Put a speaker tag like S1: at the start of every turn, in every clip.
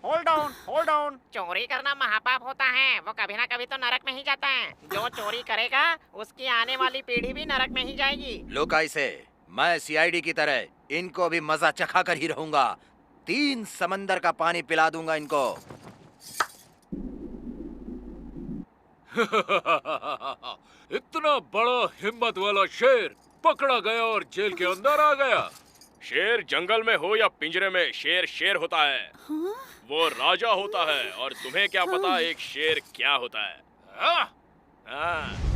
S1: Hold on. चोरी करना महापाप होता है, वो कभी ना कभी तो नरक में ही जाता है। जो चोरी करेगा उसकी आने वाली पीढ़ी भी नरक में ही जाएगी।
S2: लोकाई से मैं सीआईडी की तरह इनको भी मजा चखा कर ही रहूंगा। 3 समंदर का पानी पिला दूंगा इनको।
S3: इतना बड़ा हिम्मत वाला शेर पकड़ा गया और जेल के अंदर आ गया।
S4: शेर जंगल में हो या पिंजरे में, शेर शेर होता है।
S5: हाँ?
S4: वो राजा होता है। और तुम्हें क्या पता एक शेर क्या होता है? हाँ? हाँ।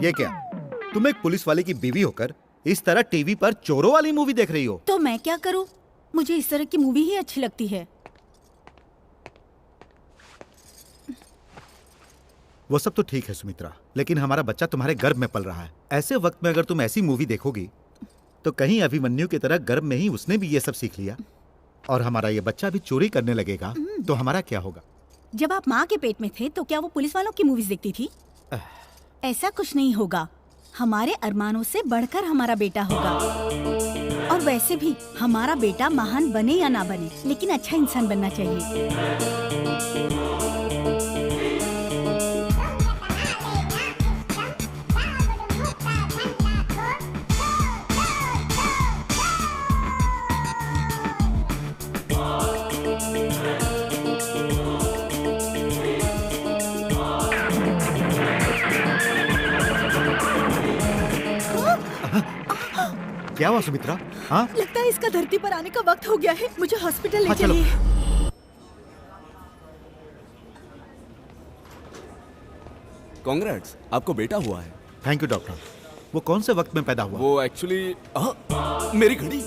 S6: ये क्या, तुम एक पुलिस वाले की बीवी होकर इस तरह टीवी पर चोरों वाली मूवी देख रही हो?
S5: तो मैं क्या करूं? मुझे इस तरह की मूवी ही अच्छी लगती है।
S6: वो सब तो ठीक है सुमित्रा, लेकिन हमारा बच्चा तुम्हारे गर्भ में पल रहा है। ऐसे वक्त में अगर तुम ऐसी मूवी देखोगी तो कहीं अभिमन्यु की तरह गर्भ में ही उसने भी ये सब सीख लिया और हमारा ये बच्चा भी चोरी करने लगेगा तो हमारा क्या होगा?
S5: जब आप माँ के पेट में थे तो क्या वो पुलिस वालों की मूवीज देखती थी? ऐसा कुछ नहीं होगा। हमारे अरमानों से बढ़कर हमारा बेटा होगा। और वैसे भी हमारा बेटा महान बने या ना बने, लेकिन अच्छा इंसान बनना चाहिए।
S6: क्या हुआ सुमित्रा? हाँ,
S5: लगता है इसका धरती पर आने का वक्त हो गया है। मुझे हॉस्पिटल ले
S6: हाँ, चलो।
S5: चलिए।
S7: कांग्रेट्स, आपको बेटा हुआ है।
S6: Thank you doctor. वो कौन से वक्त में पैदा हुआ?
S7: वो एक्चुअली मेरी घड़ी।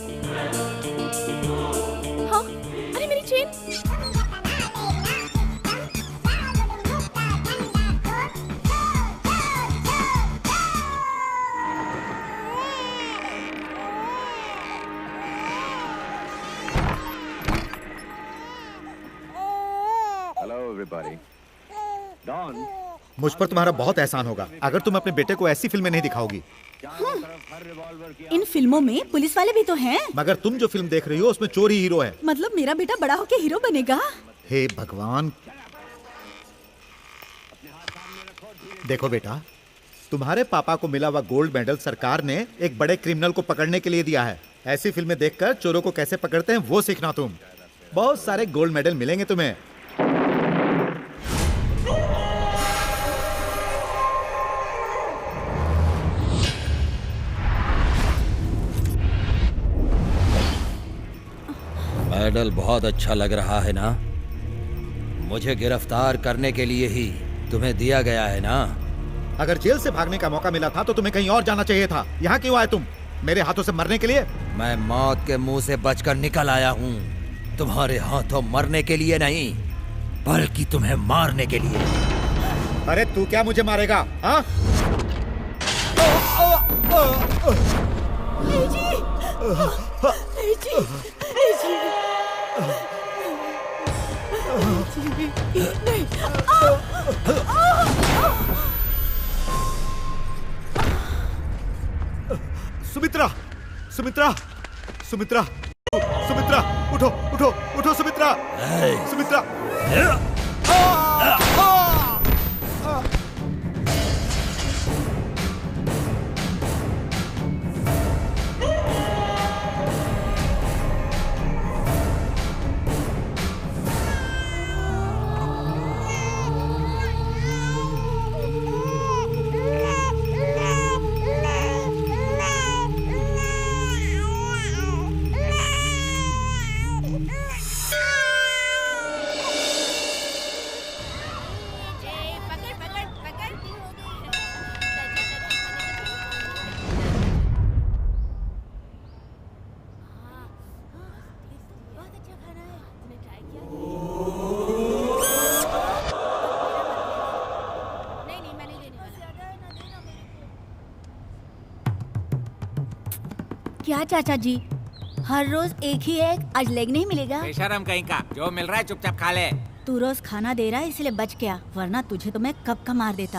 S5: हाँ? अरे मेरी चेन।
S6: मुझ पर तुम्हारा बहुत एहसान होगा अगर तुम अपने बेटे को ऐसी फिल्में नहीं दिखाओगी।
S5: इन फिल्मों में पुलिस वाले भी तो हैं।
S6: मगर तुम जो फिल्म देख रही हो उसमें चोर ही हीरो है।
S5: मतलब मेरा बेटा बड़ा होके हीरो बनेगा?
S6: हे भगवान। देखो बेटा, तुम्हारे पापा को मिला हुआ गोल्ड मेडल सरकार ने एक बड़े क्रिमिनल को पकड़ने के लिए दिया है। ऐसी फिल्में देखकर चोरों को कैसे पकड़ते हैं वो सीखना तुम। बहुत सारे गोल्ड मेडल मिलेंगे तुम्हें।
S2: मेडल बहुत अच्छा लग रहा है ना? मुझे गिरफ्तार करने के लिए ही तुम्हें दिया गया है ना?
S6: अगर जेल से भागने का मौका मिला था तो तुम्हें कहीं और जाना चाहिए था। यहाँ क्यों आए तुम? मेरे हाथों से मरने के लिए?
S2: मैं मौत के मुंह से बचकर निकल आया हूँ। तुम्हारे हाथों मरने के लिए नहीं, बल्कि तुम्हें मारने के लिए।
S6: अरे तू क्या मुझे मारेगा? हाँ? सुमित्रा, सुमित्रा, सुमित्रा, सुमित्रा, उठो, उठो, उठो सुमित्रा, सुमित्रा। क्या चाचा जी,
S5: हर रोज एक ही एग, आज लेग नहीं मिलेगा।
S8: बेशरम कहीं का, जो मिल रहा है चुपचाप खा ले।
S5: तू रोज खाना दे रहा है इसलिए बच गया, वरना तुझे तो मैं कब का मार देता।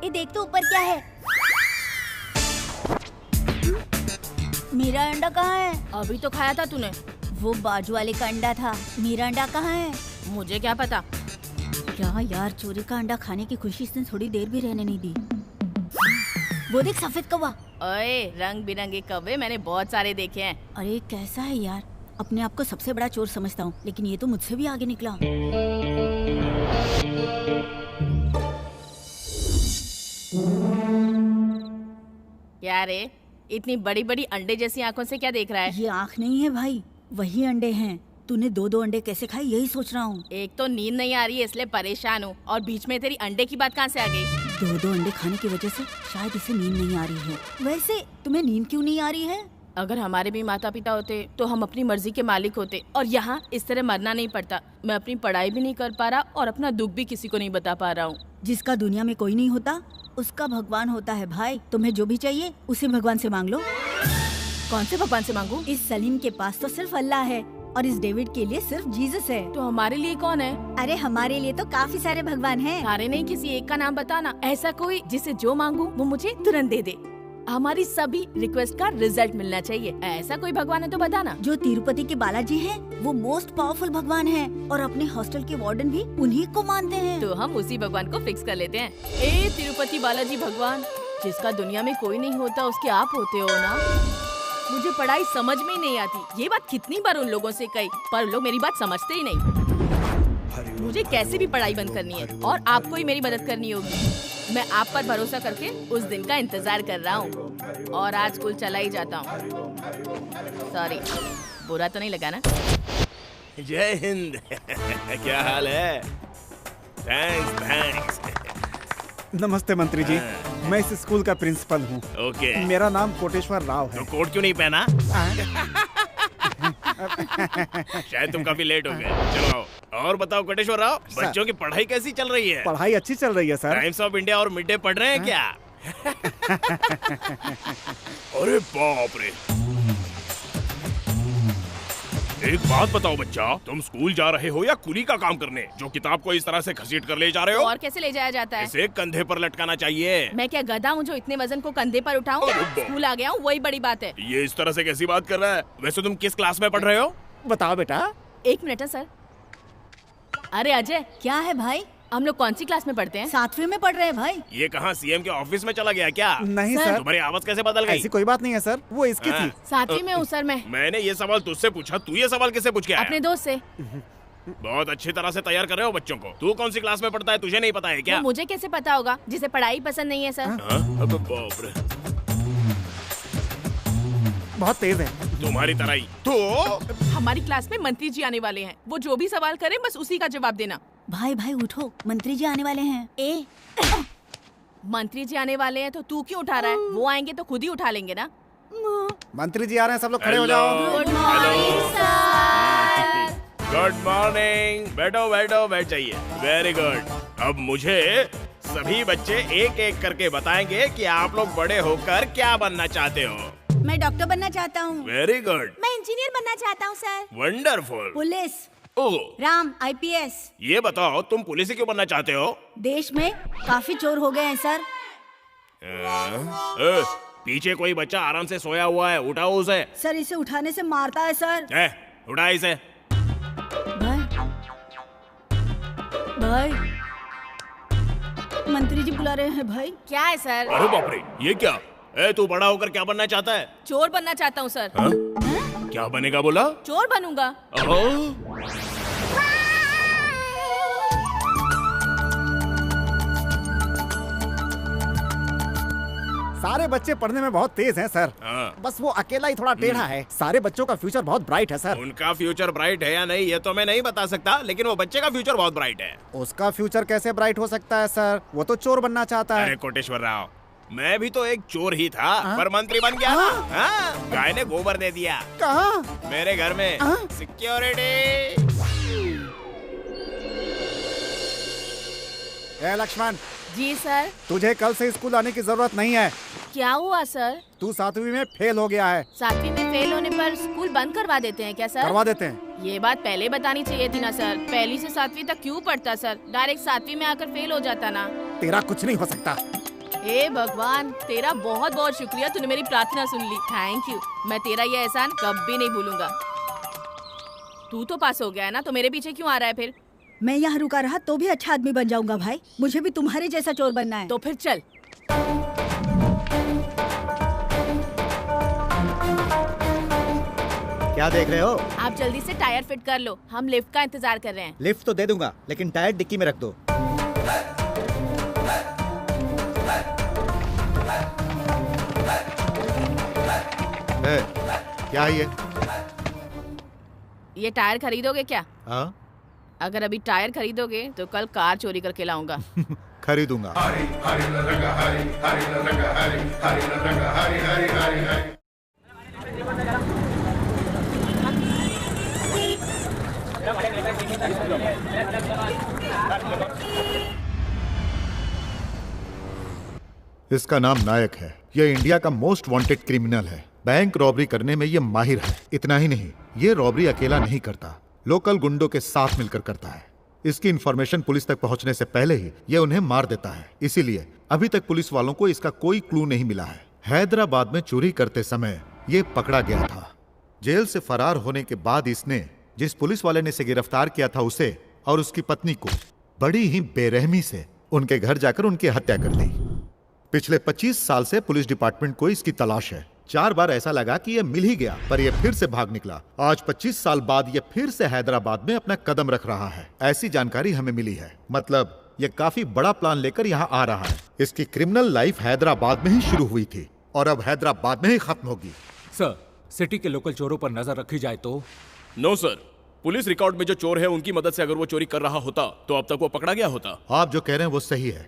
S5: ये देख तो ऊपर क्या है। मेरा अंडा कहाँ है?
S9: अभी तो खाया था तूने।
S5: वो बाजू वाले का अंडा था, मेरा अंडा कहाँ है?
S9: मुझे क्या पता।
S5: क्या यार, चोरी का अंडा खाने की खुशी इसने थोड़ी देर भी रहने नहीं दी। वो देख सफेद कौवा।
S9: ओए, रंग बिरंगे कौवे मैंने बहुत सारे देखे हैं।
S5: अरे कैसा है यार, अपने आप को सबसे बड़ा चोर समझता हूँ, लेकिन ये तो मुझसे भी आगे निकला।
S9: क्या रे, इतनी बड़ी बड़ी अंडे जैसी आंखों से क्या देख रहा है?
S5: ये आँख नहीं है भाई, वही अंडे हैं। तूने दो दो अंडे कैसे खाए यही सोच रहा हूँ।
S9: एक तो नींद नहीं आ रही है इसलिए परेशान हूँ, और बीच में तेरी अंडे की बात कहाँ से आ गई?
S5: दो दो अंडे खाने की वजह से शायद इसे नींद नहीं आ रही है। वैसे तुम्हें नींद क्यों नहीं आ रही है?
S9: अगर हमारे भी माता पिता होते तो हम अपनी मर्जी के मालिक होते, और यहाँ इस तरह मरना नहीं पड़ता। मैं अपनी पढ़ाई भी नहीं कर पा रहा और अपना दुख भी किसी को नहीं बता पा रहा हूँ।
S5: जिसका दुनिया में कोई नहीं होता उसका भगवान होता है भाई। तुम्हें जो भी चाहिए उसे भगवान से मांग लो।
S9: कौन से भगवान से मांगू?
S5: इस सलीम के पास तो सिर्फ अल्लाह है और इस डेविड के लिए सिर्फ जीसस है।
S9: तो हमारे लिए कौन है?
S5: अरे हमारे लिए तो काफी सारे भगवान हैं।
S9: सारे नहीं, किसी एक का नाम बताना, ऐसा कोई जिसे जो मांगू वो मुझे तुरंत दे दे। हमारी सभी रिक्वेस्ट का रिजल्ट मिलना चाहिए। ऐसा कोई भगवान है तो बताना।
S5: जो तिरुपति के बालाजी हैं, वो मोस्ट पावरफुल भगवान हैं और अपने हॉस्टल के वार्डन भी उन्हीं को मानते हैं।
S9: तो हम उसी भगवान को फिक्स कर लेते हैं। ए तिरुपति बालाजी भगवान, जिसका दुनिया में कोई नहीं होता उसके आप होते हो ना। मुझे पढ़ाई समझ में ही नहीं आती। ये बात कितनी बार उन लोगों से कही, पर लोग मेरी बात समझते ही नहीं। मुझे कैसे भी पढ़ाई बंद करनी है और आपको ही मेरी मदद करनी होगी। मैं आप पर भरोसा करके उस दिन का इंतजार कर रहा हूँ और आज स्कूल चला ही जाता हूँ। सॉरी, बुरा तो नहीं लगा ना?
S4: जय हिंद। क्या हाल है? थैंक्स।
S10: नमस्ते मंत्री जी, मैं इस स्कूल का प्रिंसिपल हूँ।
S4: ओके।
S10: मेरा नाम कोटेश्वर राव है।
S4: तो कोट क्यों नहीं पहना? शायद तुम काफी लेट हो गए। चलो आओ। और बताओ कोटेश्वर राव, बच्चों की पढ़ाई कैसी चल रही है?
S10: पढ़ाई अच्छी चल रही है सर।
S4: टाइम्स ऑफ इंडिया और मिड डे पढ़ रहे हैं क्या? अरे बाप रे। एक बात बताओ बच्चा, तुम स्कूल जा रहे हो या कुली का काम करने, जो किताब को इस तरह से घसीट कर ले जा रहे हो?
S9: और कैसे ले जाया जाता है?
S4: इसे कंधे पर लटकाना चाहिए।
S9: मैं क्या गधा हूँ जो इतने वजन को कंधे पर उठाऊं? स्कूल आ गया हूँ, वही बड़ी बात है।
S4: ये इस तरह से कैसी बात कर रहा है? वैसे तुम किस क्लास में पढ़ रहे हो?
S10: बताओ बेटा।
S9: 1 मिनट है सर। अरे अजय,
S5: क्या है भाई?
S9: हम लोग कौन सी क्लास में पढ़ते हैं?
S5: 7वीं में पढ़ रहे हैं भाई।
S4: ये कहाँ सीएम के ऑफिस में चला गया क्या?
S10: नहीं सर।
S4: तुम्हारी आवाज कैसे बदल गई?
S10: ऐसी कोई बात नहीं है सर, वो इसकी थी।
S9: 7वीं में हूँ सर मैं।
S4: मैंने ये सवाल तुझसे पूछा, तू ये सवाल किससे पूछ के आया?
S9: अपने दोस्त से।
S4: बहुत अच्छी तरह से तैयार कर रहे हो बच्चों को। तू कौन सी क्लास में पढ़ता है तुझे नहीं पता है क्या?
S9: वो मुझे कैसे पता होगा, जिसे पढ़ाई पसंद नहीं है सर।
S4: अब बाप रे,
S10: बहुत तेज है।
S4: तुम्हारी तरह ही। तो
S9: हमारी क्लास में मंत्री जी आने वाले हैं, वो जो भी सवाल करें बस उसी का जवाब देना।
S5: भाई भाई उठो, मंत्री जी आने वाले हैं।
S9: ए मंत्री जी आने वाले हैं तो तू क्यों उठा रहा है? वो आएंगे तो खुद ही उठा लेंगे ना।
S10: मंत्री जी आ रहे हैं, सब लोग खड़े हो जाओ।
S9: Good morning sir.
S4: Good morning. बैठो बैठो, बैठ जाइए। Very good. अब मुझे सभी बच्चे एक एक करके बताएंगे कि आप लोग बड़े होकर क्या बनना चाहते हो।
S5: मैं डॉक्टर बनना चाहता हूँ।
S4: Very good.
S5: मैं इंजीनियर बनना चाहता हूँ सर।
S4: वंडरफुल।
S5: पुलिस।
S4: ओह,
S5: राम IPS।
S4: ये बताओ तुम पुलिस क्यों बनना चाहते हो?
S5: देश में काफी चोर हो गए हैं सर।
S4: पीछे कोई बच्चा आराम से सोया हुआ है, उठाओ उसे।
S5: सर इसे उठाने से मारता है सर।
S4: उठा इसे।
S5: भाई मंत्री जी बुला रहे हैं भाई।
S9: क्या है सर?
S4: अरे बाप रे, ये क्या? तू बड़ा होकर क्या बनना चाहता है?
S9: चोर बनना चाहता हूँ सर।
S4: क्या बनेगा बोला?
S9: चोर बनूंगा।
S10: सारे बच्चे पढ़ने में बहुत तेज हैं सर। बस वो अकेला ही थोड़ा टेढ़ा है। सारे बच्चों का फ्यूचर बहुत ब्राइट है सर।
S4: उनका फ्यूचर ब्राइट है या नहीं ये तो मैं नहीं बता सकता, लेकिन वो बच्चे का फ्यूचर बहुत ब्राइट है।
S10: उसका फ्यूचर कैसे ब्राइट हो सकता है सर? वो तो चोर बनना चाहता है।
S4: अरे कोटेश्वर राव, मैं भी तो एक चोर ही था, पर मंत्री बन गया ना। गाय ने गोबर दे दिया।
S10: कहाँ?
S4: मेरे घर में। सिक्योरिटी।
S10: लक्ष्मण,
S9: जी सर।
S10: तुझे कल से स्कूल आने की जरूरत नहीं है।
S9: क्या हुआ सर?
S10: तू 7वीं में फेल हो गया है।
S9: 7वीं में फेल होने पर स्कूल बंद करवा देते हैं क्या सर?
S10: करवा देते हैं।
S9: ये बात पहले बतानी चाहिए थी ना सर। पहली से 7वीं तक क्यों पढ़ता सर? डायरेक्ट 7वीं में आकर फेल हो जाता ना।
S10: तेरा कुछ नहीं हो सकता।
S9: हे भगवान, तेरा बहुत बहुत शुक्रिया, तूने मेरी प्रार्थना सुन ली। Thank you. मैं तेरा ये एहसान कभी नहीं भूलूंगा। तू तो पास हो गया है ना, तो मेरे पीछे क्यों आ रहा है फिर?
S5: मैं यहाँ रुका रहा तो भी अच्छा आदमी बन जाऊंगा भाई। मुझे भी तुम्हारे जैसा चोर बनना है।
S9: तो फिर चल।
S6: क्या देख रहे हो?
S9: आप जल्दी से टायर फिट कर लो, हम लिफ्ट का इंतजार कर रहे हैं।
S6: लिफ्ट तो दे दूंगा, लेकिन टायर डिक्की में रख दो। क्या है
S9: ये टायर खरीदोगे क्या?
S6: हाँ?
S9: अगर अभी टायर खरीदोगे तो कल कार चोरी करके लाऊंगा।
S6: खरीदूंगा। इसका नाम नायक है। यह इंडिया का मोस्ट वांटेड क्रिमिनल है। बैंक रॉबरी करने में यह माहिर है। इतना ही नहीं, ये रॉबरी अकेला नहीं करता, लोकल गुंडों के साथ मिलकर करता है। इसकी इंफॉर्मेशन पुलिस तक पहुंचने से पहले ही ये उन्हें मार देता है। इसीलिए अभी तक पुलिस वालों को इसका कोई क्लू नहीं मिला है। हैदराबाद में चोरी करते समय ये पकड़ा गया था। जेल से फरार होने के बाद इसने जिस पुलिस वाले ने इसे गिरफ्तार किया था उसे और उसकी पत्नी को बड़ी ही बेरहमी से उनके घर जाकर उनकी हत्या कर दी। पिछले 25 साल से पुलिस डिपार्टमेंट को इसकी तलाश है। 4 बार ऐसा लगा कि यह मिल ही गया, पर यह फिर से भाग निकला। आज 25 साल बाद यह फिर से हैदराबाद में अपना कदम रख रहा है। ऐसी जानकारी हमें मिली है। मतलब यह काफी बड़ा प्लान लेकर यहाँ आ रहा है। इसकी क्रिमिनल लाइफ हैदराबाद में ही शुरू हुई थी और अब हैदराबाद में ही खत्म होगी।
S3: सर, सिटी के लोकल चोरों पर नजर रखी जाए तो?
S4: नो सर, पुलिस रिकॉर्ड में जो चोर है उनकी मदद से अगर वो चोरी कर रहा होता तो अब तक वो पकड़ा गया होता।
S6: आप जो कह रहे हैं वो सही है,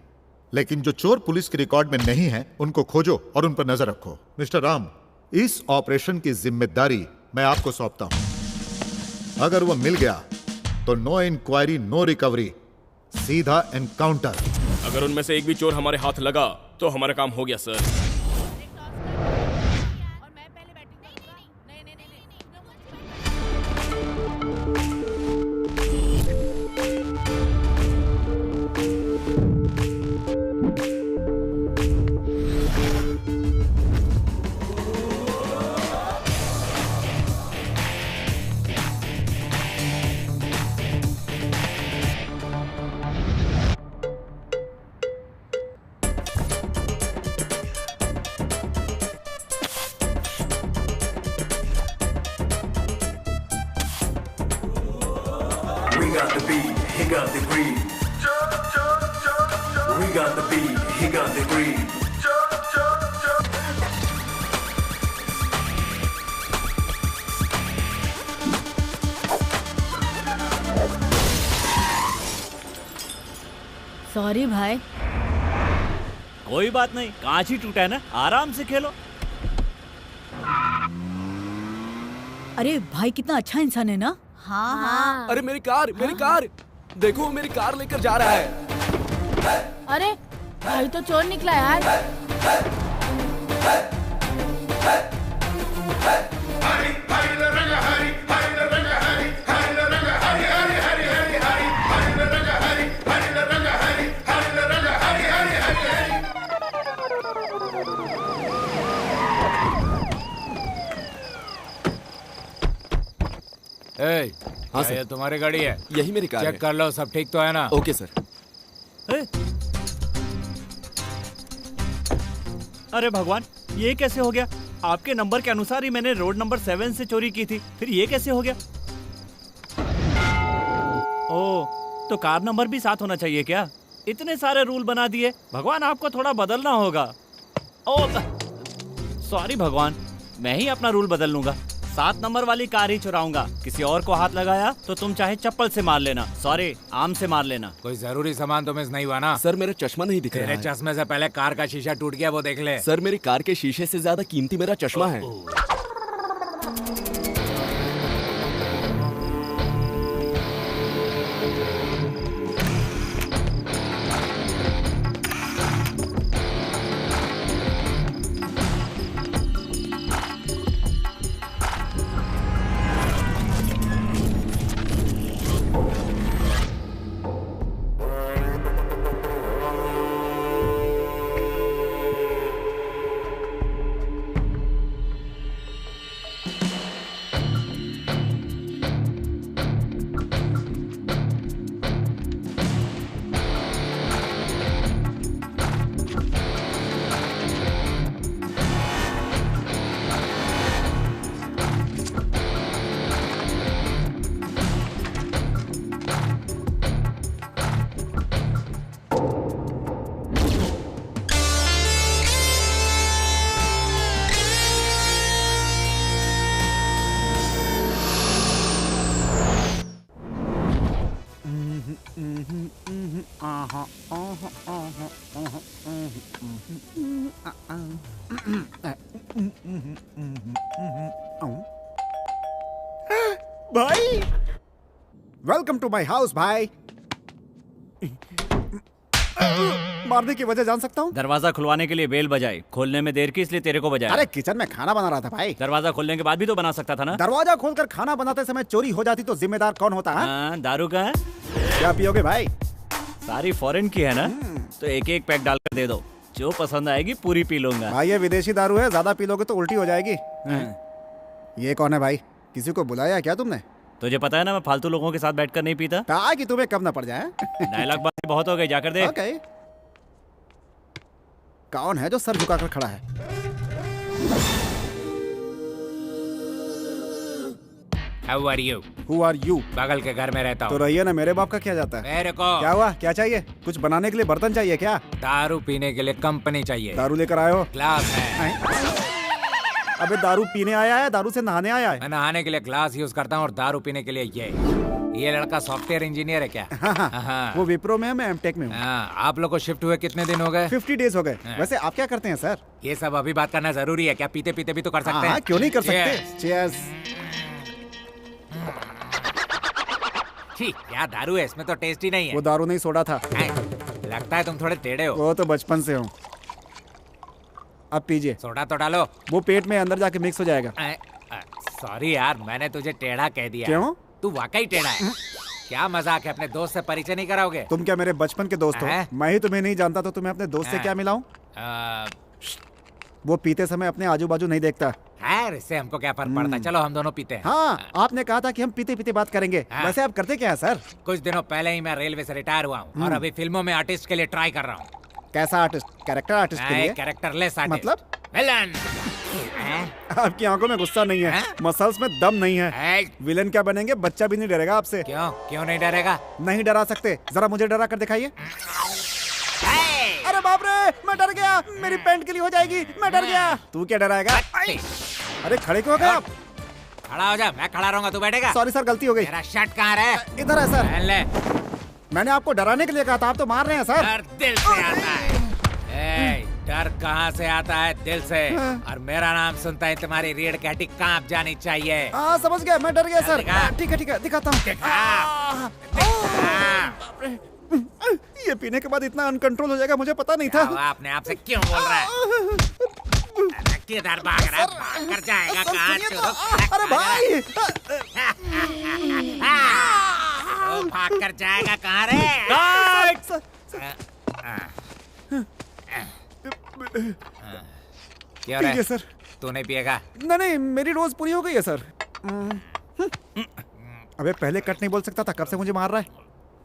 S6: लेकिन जो चोर पुलिस के रिकॉर्ड में नहीं है उनको खोजो और उन पर नजर रखो। मिस्टर राम, इस ऑपरेशन की जिम्मेदारी मैं आपको सौंपता हूं। अगर वो मिल गया तो नो इंक्वायरी नो रिकवरी, सीधा एनकाउंटर।
S4: अगर उनमें से एक भी चोर हमारे हाथ लगा तो हमारा काम हो गया सर।
S5: सॉरी भाई।
S11: कोई बात नहीं, कांच ही टूटा है ना, आराम से खेलो।
S5: अरे भाई कितना अच्छा इंसान है ना।
S9: हाँ हाँ।
S7: अरे मेरी कार देखो, मेरी कार लेकर जा रहा है।
S9: अरे भाई तो चोर निकला यार।
S7: हाँ सर,
S3: ये तुम्हारी गाड़ी है?
S7: यही मेरी कार है।
S3: चेक कर लो, सब ठीक तो है ना?
S7: Okay sir.
S11: अरे भगवान, ये कैसे हो गया? आपके नंबर के अनुसार ही मैंने रोड नंबर 7 से चोरी की थी, फिर ये कैसे हो गया? ओह, तो कार नंबर भी साथ होना चाहिए क्या? इतने सारे रूल बना दिए, भगवान आपको थोड़ा बदलना होगा। ओह सॉरी भगवान, मैं ही अपना रूल बदल लूंगा। 7 नंबर वाली कार ही चुराऊंगा। किसी और को हाथ लगाया तो तुम चाहे चप्पल से मार लेना, सॉरी आम से मार लेना।
S3: कोई जरूरी सामान तो मिस नहीं हुआ ना?
S7: सर मेरा चश्मा नहीं दिख रहा है।
S3: तेरे चश्मे से पहले कार का शीशा टूट गया, वो देख ले।
S7: सर मेरी कार के शीशे से ज्यादा कीमती मेरा चश्मा है।
S10: भाई वेलकम टू माय हाउस भाई। मारने की वजह जान सकता हूँ?
S11: दरवाजा खुलवाने के लिए बेल बजाई, खोलने में देर की इसलिए तेरे को बजाया।
S10: अरे किचन में खाना बना रहा था भाई।
S11: दरवाजा खोलने के बाद भी तो बना सकता था ना।
S10: दरवाजा खोलकर खाना बनाते समय चोरी हो जाती तो जिम्मेदार कौन होता है?
S11: दारू का है?
S10: क्या पियोगे भाई?
S11: सारी फॉरेन की है ना, तो एक एक पैक डालकर दे दो, जो पसंद आएगी पूरी पी लूंगा।
S10: भाई ये विदेशी दारू है, ज्यादा पी लोगे तो उल्टी हो जाएगी। ये कौन है भाई? किसी को बुलाया क्या तुमने?
S11: तुझे पता है ना मैं फालतू लोगों के साथ बैठकर नहीं पीता।
S10: कहा कि तुम्हें कब ना पड़ जाए।
S11: डायलॉग बात बहुत हो गई, जाकर दे।
S10: ओके। कौन है जो सर झुकाकर खड़ा है?
S8: How are you?
S10: Who are you?
S8: बगल के घर में रहता
S10: तो
S8: हूँ।
S10: रहिए ना, मेरे बाप का क्या जाता है?
S8: मेरे को
S10: क्या हुआ? क्या चाहिए? कुछ बनाने के लिए बर्तन चाहिए क्या?
S8: दारू पीने के लिए कंपनी चाहिए।
S10: दारू लेकर आए हो?
S8: ग्लास है।
S10: अबे दारू पीने आया है, दारू से नहाने आया है?
S8: मैं नहाने के लिए ग्लास यूज करता हूँ और दारू पीने के लिए ये लड़का सॉफ्टवेयर इंजीनियर है क्या?
S10: हाँ। वो विप्रो में है, मैं एमटेक में हूँ।
S8: आप लोग को शिफ्ट हुए कितने दिन हो गए?
S10: 50 डेज हो गए। वैसे आप क्या करते हैं सर?
S8: ये सब अभी बात करना जरूरी है क्या? पीते पीते भी तो कर सकते हैं।
S10: क्यों नहीं कर सकते? चीयर्स।
S8: क्या दारू है इसमें, तो टेस्ट ही नहीं है।
S10: वो दारू नहीं सोडा था।
S8: लगता है तुम थोड़े टेढ़े हो।
S10: वो तो बचपन से हूँ। अब पीजिए।
S8: सोडा तो डालो।
S10: वो पेट में अंदर जाके मिक्स हो जाएगा।
S8: सॉरी यार, मैंने तुझे टेढ़ा कह दिया।
S10: क्यों?
S8: तू वाकई टेढ़ा है। क्या मजाक है, अपने दोस्त से परिचय नहीं कराओगे?
S10: तुम क्या मेरे बचपन के दोस्त हो? मैं ही तुम्हें नहीं जानता तो तुम्हें अपने दोस्त से क्या मिलाऊं? वो पीते समय अपने आजू बाजू नहीं देखता।
S8: इससे हमको क्या फर्क पड़ता है? चलो हम दोनों पीते हैं।
S10: हाँ, आपने कहा था कि हम पीते पीते बात करेंगे। वैसे आप करते क्या है सर?
S8: कुछ दिनों पहले ही मैं रेलवे से रिटायर हुआ हूँ और अभी फिल्मों में आर्टिस्ट के लिए ट्राई कर रहा हूँ।
S10: कैसा आर्टिस्ट? कैरेक्टर आर्टिस्ट के लिए?
S8: Characterless artist.
S10: मतलब?
S8: विलन।
S10: आपकी आंखों में गुस्सा नहीं है, मसल्स में दम नहीं है। विलन क्या बनेंगे? बच्चा भी नहीं डरेगा आपसे।
S8: क्यों नहीं डरेगा?
S10: नहीं डरा सकते। जरा मुझे डरा कर दिखाइए। अरे बाप रे, मैं डर गया। मेरी पैंट गिली हो जाएगी। मैं डर गया। तू क्या डराएगा? अरे खड़े क्यों हो गए आप?
S8: खड़ा हो जा, मैं खड़ा रहूंगा, तू बैठेगा।
S10: सॉरी सर, गलती हो गई।
S8: मेरा शर्ट कहाँ है?
S10: इधर है सर।
S8: ले।
S10: मैंने आपको डराने के लिए कहा था, आप तो मार रहे हैं सर।
S8: डर दिल से आता है। डर कहाँ से आता है? दिल से। और मेरा नाम सुनता है तुम्हारी रीढ़ की हड्डी कांप जानी चाहिए।
S10: हाँ समझ गया, मैं डर गया सर। ठीक है दिखाता हूँ। ये पीने के बाद इतना अनकंट्रोल हो जाएगा मुझे पता नहीं था।
S8: आपने आपसे क्यों बोल रहा है? किधर भाग रहा है? भाग कर जाएगा कहाँ?
S10: अरे भाई
S8: भाग कर जाएगा कहाँ रे? क्या रे?
S10: सर
S8: तू नहीं पिएगा?
S10: नहीं, मेरी डोज पूरी हो गई है सर। अबे पहले कट नहीं बोल सकता था, कब से मुझे मार रहा है?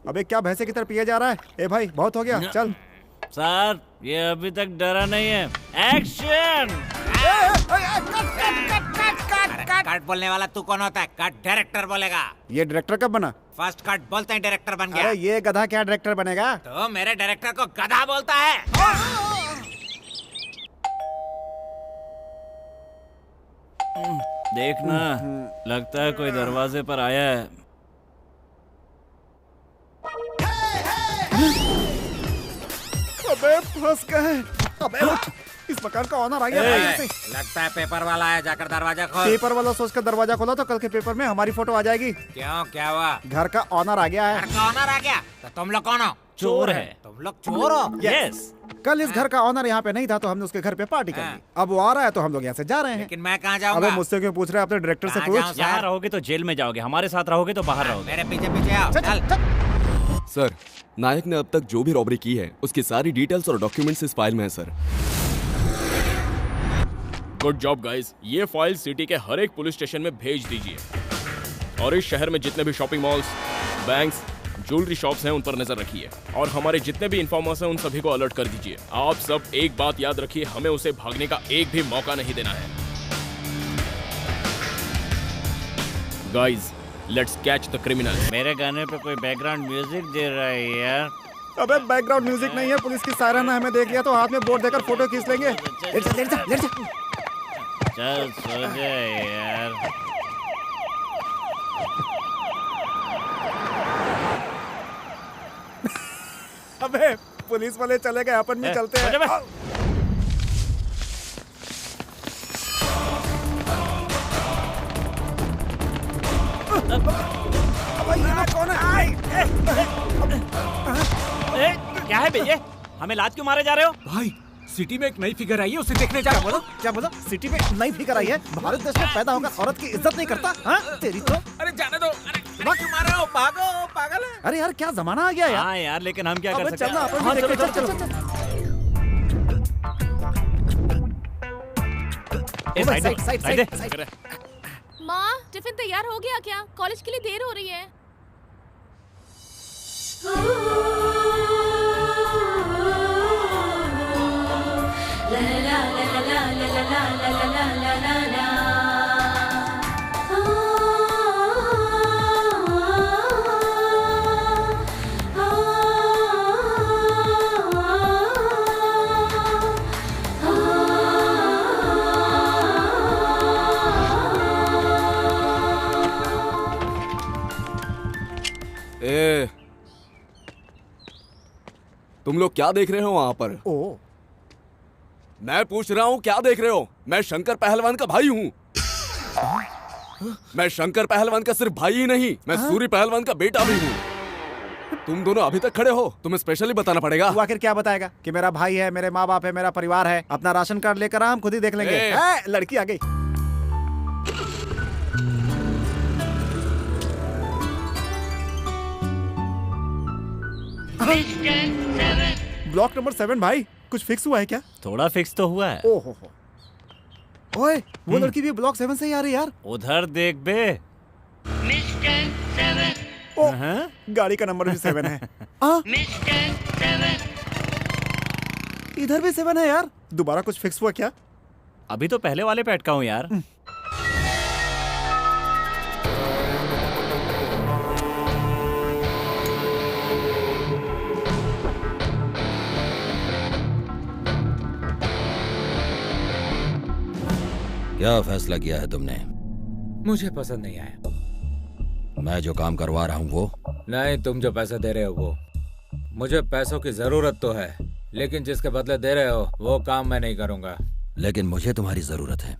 S10: अबे क्या भैंसे की तरह पिए जा रहा है? ए भाई बहुत हो गया, चल।
S11: सर ये अभी तक डरा नहीं है। एक्शन!
S8: कट बोलने वाला तू कौन होता है? कट डायरेक्टर बोलेगा।
S10: ये डायरेक्टर कब बना?
S8: फर्स्ट कट बोलते हैं डायरेक्टर बन गया।
S10: अरे ये गधा क्या डायरेक्टर बनेगा?
S8: तो मेरे डायरेक्टर को गधा बोलता है।
S11: देखना, लगता है कोई दरवाजे पर आया है।
S10: अबे फंस गए। अबे उठ, इस मकान का ऑनर आ गया।
S8: लगता है पेपर वाला है, जाकर दरवाजा खोल।
S10: पेपर वाला सोचकर दरवाजा खोला तो कल के पेपर में हमारी फोटो आ जाएगी।
S8: क्यों, क्या हुआ?
S10: घर का ऑनर आ गया है।
S8: घर का ऑनर आ गया? तो तुम लोग कौन हो?
S11: चोर है।
S8: तुम लोग चोर हो?
S11: यस।
S10: कल इस घर का ऑनर यहाँ पे नहीं था तो हमने उसके घर पे पार्टी कर ली। अब वो आ रहा है तो हम लोग यहाँ से जा रहे हैं।
S8: लेकिन मैं कहाँ जाऊँगा?
S10: अबे मुझसे क्यों पूछ रहे हैं? अपने डायरेक्टर से पूछ।
S11: यहाँ रहोगे तो जेल में जाओगे, हमारे साथ रहोगे तो बाहर रहोगे।
S8: मेरे पीछे पीछे आओ। चल।
S7: सर, नायक ने अब तक जो भी रॉबरी की है उसकी सारी डिटेल्स और डॉक्यूमेंट्स इस फाइल में है सर।
S4: Good job guys. ये फाइल सिटी के हर एक पुलिस स्टेशन में भेज दीजिए और इस शहर में जितने भी shopping malls, banks, jewellery shops हैं उन पर नजर रखिए और हमारे जितने भी इन्फॉर्मर्स हैं उन सभी को अलर्ट कर दीजिए। आप सब एक बात याद रखिए, हमें उसे भागने का एक भी मौका नहीं देना है। Guys, let's catch the criminal.
S11: मेरे गाने पे कोई बैकग्राउंड म्यूजिक दे रहा है यार।
S10: अबे बैकग्राउंड म्यूजिक नहीं है, पुलिस की सायरन ने हमें देख लिया तो हाथ में बोर्ड देकर फोटो खींच लेंगे। लेट जा।
S11: चल सो जा यार।
S10: अबे पुलिस वाले चले गए, अपन भी चलते हैं। कौन है?
S11: क्या है भैया, हमें लात क्यों मारे जा रहे हो?
S8: भाई सिटी में एक नई फिगर आई है, उसे देखने जा रहा हूँ।
S10: क्या बोलो? सिटी में नई फिगर आई है? भारत देश में पैदा होकर औरत की इज्जत नहीं करता? हाँ तेरी तो।
S8: अरे जाने दो, अरे क्यों मार रहे हो? पागल है।
S10: अरे यार क्या जमाना आ गया यार।
S11: हाँ यार, लेकिन हम क्या कर सकते हैं?
S10: चलना,
S11: हाँ, चलो, चलो, चलो।
S10: साइड दे।
S9: माँ, टिफिन तैयार हो गया क्या? कॉलेज के लिए देर हो रही है।
S7: ए, तुम लोग क्या देख रहे हो वहां पर?
S10: ओ,
S7: मैं पूछ रहा हूँ क्या देख रहे हो? मैं शंकर पहलवान का भाई हूँ। मैं शंकर पहलवान का सिर्फ भाई ही नहीं, मैं सूरी पहलवान का बेटा भी हूँ। तुम दोनों अभी तक खड़े हो, तुम्हें स्पेशली बताना पड़ेगा।
S10: तू आखिर क्या बताएगा कि मेरा भाई है, मेरे माँ बाप है, मेरा परिवार है। अपना राशन कार्ड लेकर हम खुद ही देख लेंगे। लड़की आ गई। ब्लॉक नंबर 7 भाई, कुछ फिक्स हुआ है क्या?
S11: थोड़ा फिक्स तो हुआ है।
S10: ओहो, ओए वो लड़की भी ब्लॉक 7 से ही आ रही यार।
S11: उधर देख बे।
S10: ओ, गाड़ी का नंबर भी 7 है। इधर भी 7 है यार। दोबारा कुछ फिक्स हुआ क्या?
S11: अभी तो पहले वाले पे अटका हूँ यार।
S2: क्या फैसला किया है तुमने?
S8: मुझे पसंद नहीं आया।
S2: मैं जो काम करवा रहा हूँ वो?
S8: नहीं, तुम जो पैसे दे रहे हो वो। मुझे पैसों की जरूरत तो है, लेकिन जिसके बदले दे रहे हो वो काम मैं नहीं करूँगा।
S2: लेकिन मुझे तुम्हारी जरूरत है।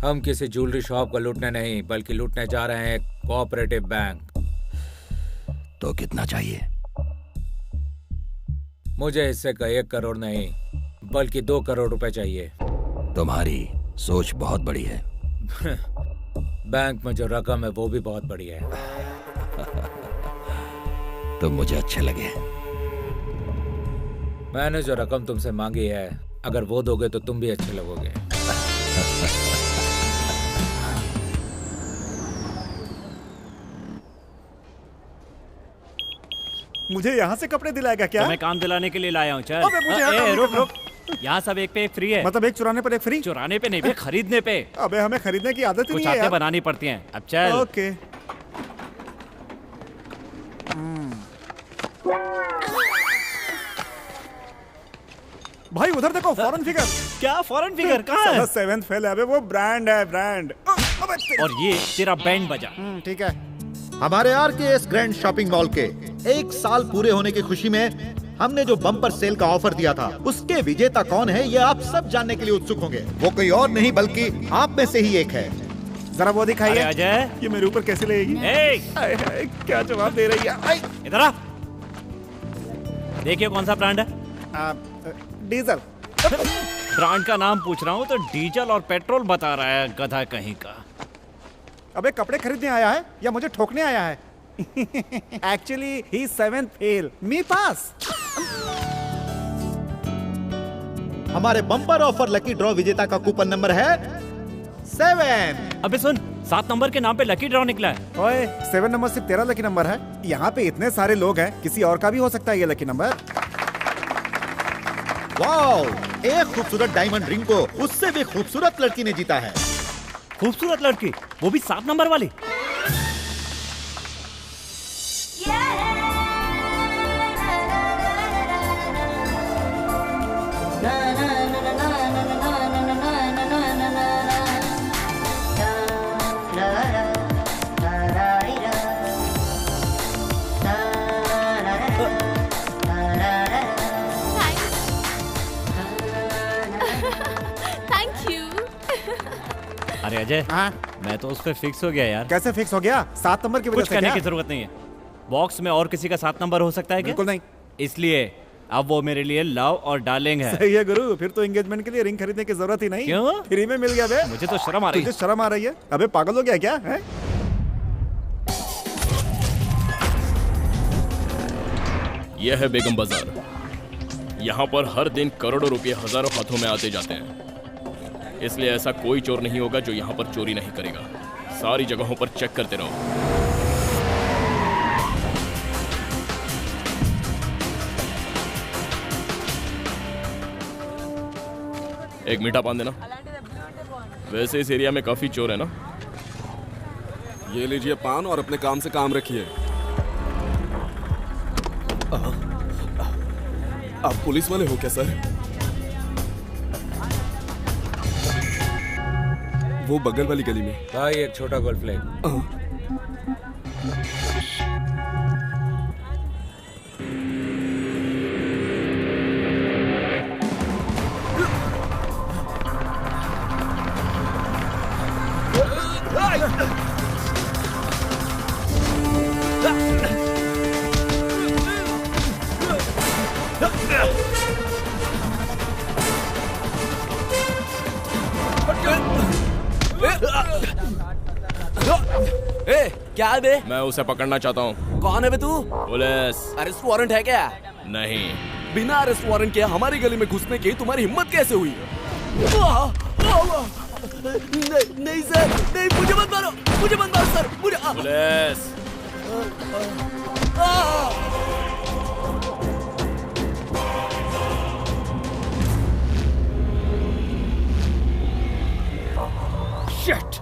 S8: हम किसी ज्वेलरी शॉप को लूटने नहीं, बल्कि लूटने जा रहे हैं एक कोऑपरेटिव बैंक।
S2: तो कितना चाहिए?
S8: मुझे इससे का 1 करोड़ नहीं, बल्कि 2 करोड़ रुपए चाहिए।
S2: तुम्हारी सोच बहुत बड़ी है।
S8: बैंक में जो रकम है वो भी बहुत बड़ी है।
S2: तुम मुझे अच्छे लगे।
S8: मैंने जो रकम तुमसे मांगी है, अगर वो दोगे तो तुम भी अच्छे लगोगे।
S10: मुझे यहाँ से कपड़े दिलाएगा क्या?
S11: मैं काम दिलाने के लिए लाया हूँ। चल।
S10: अबे मुझे
S11: रुक। यहाँ सब एक पे एक फ्री है।
S10: मतलब एक चुराने पर एक फ्री?
S11: चुराने पे नहीं, खरीदने पे।
S10: अबे हमें खरीदने की आदत ही नहीं है यार।
S11: कुछ आदतें बनानी पड़ती हैं। अब चल।
S10: ओके। भाई उधर देखो, फॉरेन फिगर।
S11: क्या फॉरेन फिगर? कहाँ है?
S10: 7th फेल है, वो ब्रांड है, ब्रांड।
S11: और ये तेरा बैंड बजा।
S10: ठीक है।
S6: हमारे आरकेएस ग्रैंड शॉपिंग मॉल के 1 साल पूरे होने की खुशी में हमने जो बम्पर सेल का ऑफर दिया था, उसके विजेता कौन है ये आप सब जानने के लिए उत्सुक होंगे। वो कोई और नहीं बल्कि आप में से ही एक है।
S10: जरा वो दिखाइए।
S11: अजय,
S10: ये मेरे ऊपर कैसे लेगी? क्या जवाब दे रही है?
S11: इधर आ। देखिए कौन सा ब्रांड है?
S10: डीजल।
S11: ब्रांड का नाम पूछ रहा हूँ तो डीजल और पेट्रोल बता रहा है, गधा कहीं का।
S10: अबे कपड़े खरीदने आया है या मुझे ठोकने आया है? Actually, he's 7th fail. Me pass.
S6: हमारे बम्पर ऑफर लकी ड्रॉ विजेता का कूपन नंबर है 7।
S11: अबे सुन, 7 नंबर के नाम पे लकी ड्रॉ निकला है।
S10: ओए, 7 नंबर सिर्फ तेरा लकी नंबर है। यहाँ पे इतने सारे लोग हैं, किसी और का भी हो सकता है ये लकी नंबर।
S6: वाओ, एक खूबसूरत डायमंड रिंग को उससे भी खूबसूरत लड़की ने जीता है।
S11: खूबसूरत लड़की, वो भी 7 नंबर वाली। अजय,
S10: हाँ?
S11: मैं तो उस पे फिक्स हो गया यार।
S10: कैसे फिक्स हो गया? 7 नंबर की वजह
S11: कुछ
S10: से
S11: कहने
S10: क्या?
S11: की जरूरत नहीं है। बॉक्स में और किसी का 7 नंबर हो सकता है क्या?
S10: बिल्कुल नहीं।
S11: इसलिए अब वो मेरे लिए लव और डार्लिंग है।
S10: सही है गुरु, फिर तो एंगेजमेंट के लिए रिंग खरीदने की जरूरत ही नहीं।
S11: क्यों?
S10: फ्री में मिल गया बे।
S11: मुझे तो शर्म आ रही है।
S10: तुझे शर्म आ रही है? अबे पागल हो गया क्या है?
S4: यह है बेगम बाजार। यहाँ पर हर दिन करोड़ों रुपए हजारों हाथों में आते जाते हैं, इसलिए ऐसा कोई चोर नहीं होगा जो यहाँ पर चोरी नहीं करेगा। सारी जगहों पर चेक करते रहो। एक मीठा पान देना। वैसे इस एरिया में काफी चोर है ना।
S7: ये लीजिए पान और अपने काम से काम रखिए। आप पुलिस वाले हो क्या सर? वो बगल वाली गली में।
S8: भाई एक छोटा गोल्ड फ्लैग।
S7: क्या है बे?
S4: मैं उसे पकड़ना चाहता हूँ।
S7: कौन है बे तू?
S4: पुलिस।
S7: अरेस्ट वारंट है क्या?
S4: नहीं।
S7: बिना अरेस्ट वारंट के हमारी गली में घुसने की तुम्हारी हिम्मत कैसे हुई? नहीं सर, नहीं, मुझे मत मारो, मुझे मत मारो सर, मुझे।
S4: पुलिस।
S11: शिट।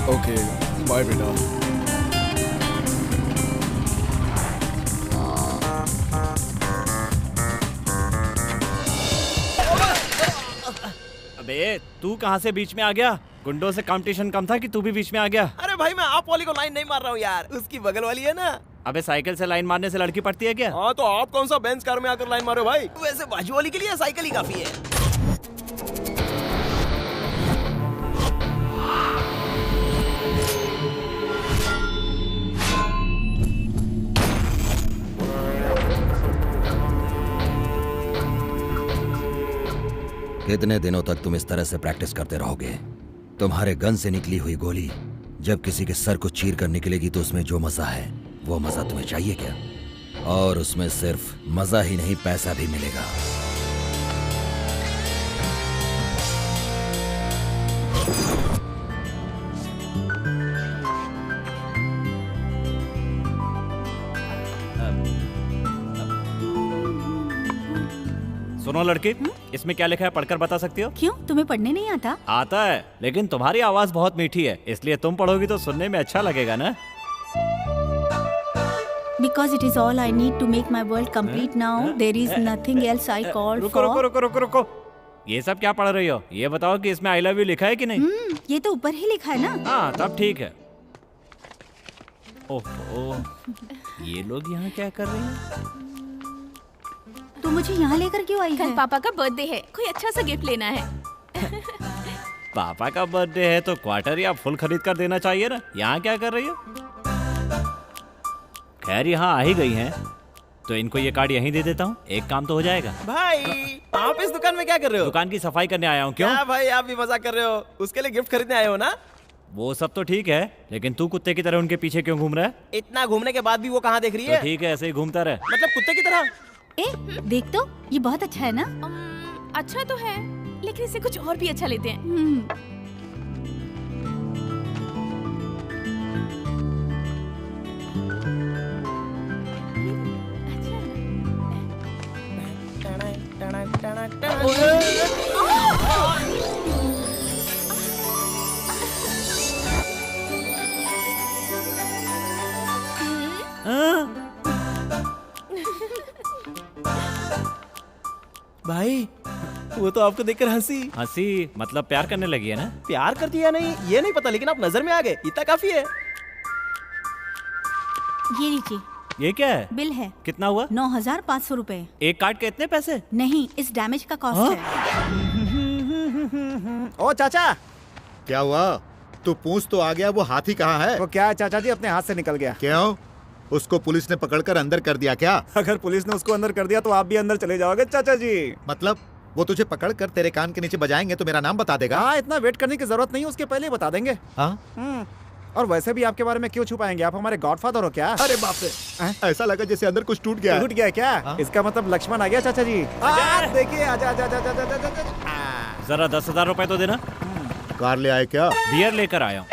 S7: ओके, बाय बेटा।
S11: अबे तू कहाँ से बीच में आ गया? गुंडों से कंपटीशन कम था कि तू भी बीच में आ गया?
S12: अरे भाई मैं आप वाली को लाइन नहीं मार रहा हूँ यार, उसकी बगल वाली है ना।
S11: अबे साइकिल से लाइन मारने से लड़की पड़ती है क्या?
S12: हाँ तो आप कौन सा बेंच कार में आकर लाइन मारो भाई? वैसे बाजू वाली के लिए साइकिल ही काफी है।
S2: कितने दिनों तक तुम इस तरह से प्रैक्टिस करते रहोगे? तुम्हारे गन से निकली हुई गोली जब किसी के सर को चीर कर निकलेगी तो उसमें जो मजा है वो मजा तुम्हें चाहिए क्या? और उसमें सिर्फ मजा ही नहीं, पैसा भी मिलेगा।
S11: सुनो लड़की, इसमें क्या लिखा है पढ़कर बता सकती हो?
S5: क्यों, तुम्हें पढ़ने नहीं आता?
S11: आता है, लेकिन तुम्हारी आवाज बहुत मीठी है, इसलिए तुम पढ़ोगी तो सुनने में अच्छा लगेगा ना।
S5: Because it is all I need to make my world complete now. There is nothing else I call
S11: रुको
S5: for.
S11: रुको रुको रुको रुको, ये सब क्या पढ़ रही हो? ये बताओ कि इसमें I love you लिखा है कि नहीं?
S5: ये तो ऊपर ही लिखा है ना।
S11: हाँ तब ठीक है। ओहो, ये लोग यहाँ क्या कर रहे हैं?
S5: तू मुझे यहाँ लेकर क्यों आई है?
S9: कल पापा का बर्थडे है, कोई अच्छा सा गिफ्ट लेना है।
S11: पापा का बर्थडे है तो क्वार्टर या फुल खरीद कर देना चाहिए ना। यहाँ क्या कर रही हो? खैर यहाँ आ ही गई हैं, तो इनको ये कार्ड यहीं दे देता हूँ, एक काम तो हो जाएगा।
S12: भाई आप इस दुकान में क्या कर रहे हो?
S11: दुकान की सफाई करने आया हूँ। क्यों?
S12: क्या भाई आप भी मजाक कर रहे हो? उसके लिए गिफ्ट खरीदने आए हो ना?
S11: वो सब तो ठीक है, लेकिन तू कुत्ते की तरह उनके पीछे क्यों घूम रहा है?
S12: इतना घूमने के बाद भी वो कहाँ देख रही
S11: तो
S12: है?
S11: ठीक है, ऐसे ही घूमता रहे।
S12: मतलब कुत्ते की तरह।
S5: ए, देख तो, ये बहुत अच्छा है ना?
S9: अच्छा तो है, लेकिन इसे कुछ और भी अच्छा लेते हैं।
S12: भाई वो तो आपको देखकर हंसी
S11: हंसी मतलब प्यार करने लगी है ना?
S12: प्यार करती है नहीं ये नहीं पता, लेकिन आप नजर में आ गए, इतना काफी है।
S5: ये लीजिए,
S11: ये क्या है?
S5: बिल है।
S11: कितना हुआ?
S5: 9,500 रुपए।
S11: एक कार्ड के इतने पैसे?
S5: नहीं, इस डैमेज का कॉस्ट है।
S10: ओ चाचा,
S6: क्या हुआ? तू पूछ तो आ गया, वो हाथी कहाँ है?
S10: वो क्या है चाचा जी, अपने हाथ से निकल गया।
S6: क्यों? उसको पुलिस ने पकड़कर अंदर कर दिया क्या?
S10: अगर पुलिस ने उसको अंदर कर दिया तो आप भी अंदर चले जाओगे चाचा जी।
S6: मतलब वो तुझे पकड़कर तेरे कान के नीचे बजाएंगे तो मेरा नाम बता देगा?
S10: हाँ, इतना वेट करने की जरूरत नहीं, उसके पहले ही बता देंगे।
S6: हाँ?
S10: और वैसे भी आपके बारे में क्यों छुपाएंगे, आप हमारे गॉडफादर हो क्या?
S6: अरे बाप रे, ऐसा लगा जैसे अंदर कुछ टूट गया।
S10: टूट गया क्या? इसका मतलब लक्ष्मण आ गया चाचा जी। देखिए, आजा आजा आजा आजा आजा आजा।
S11: जरा 10,000 रुपए तो देना।
S6: कार ले आए क्या?
S11: बियर लेकर आया हूँ।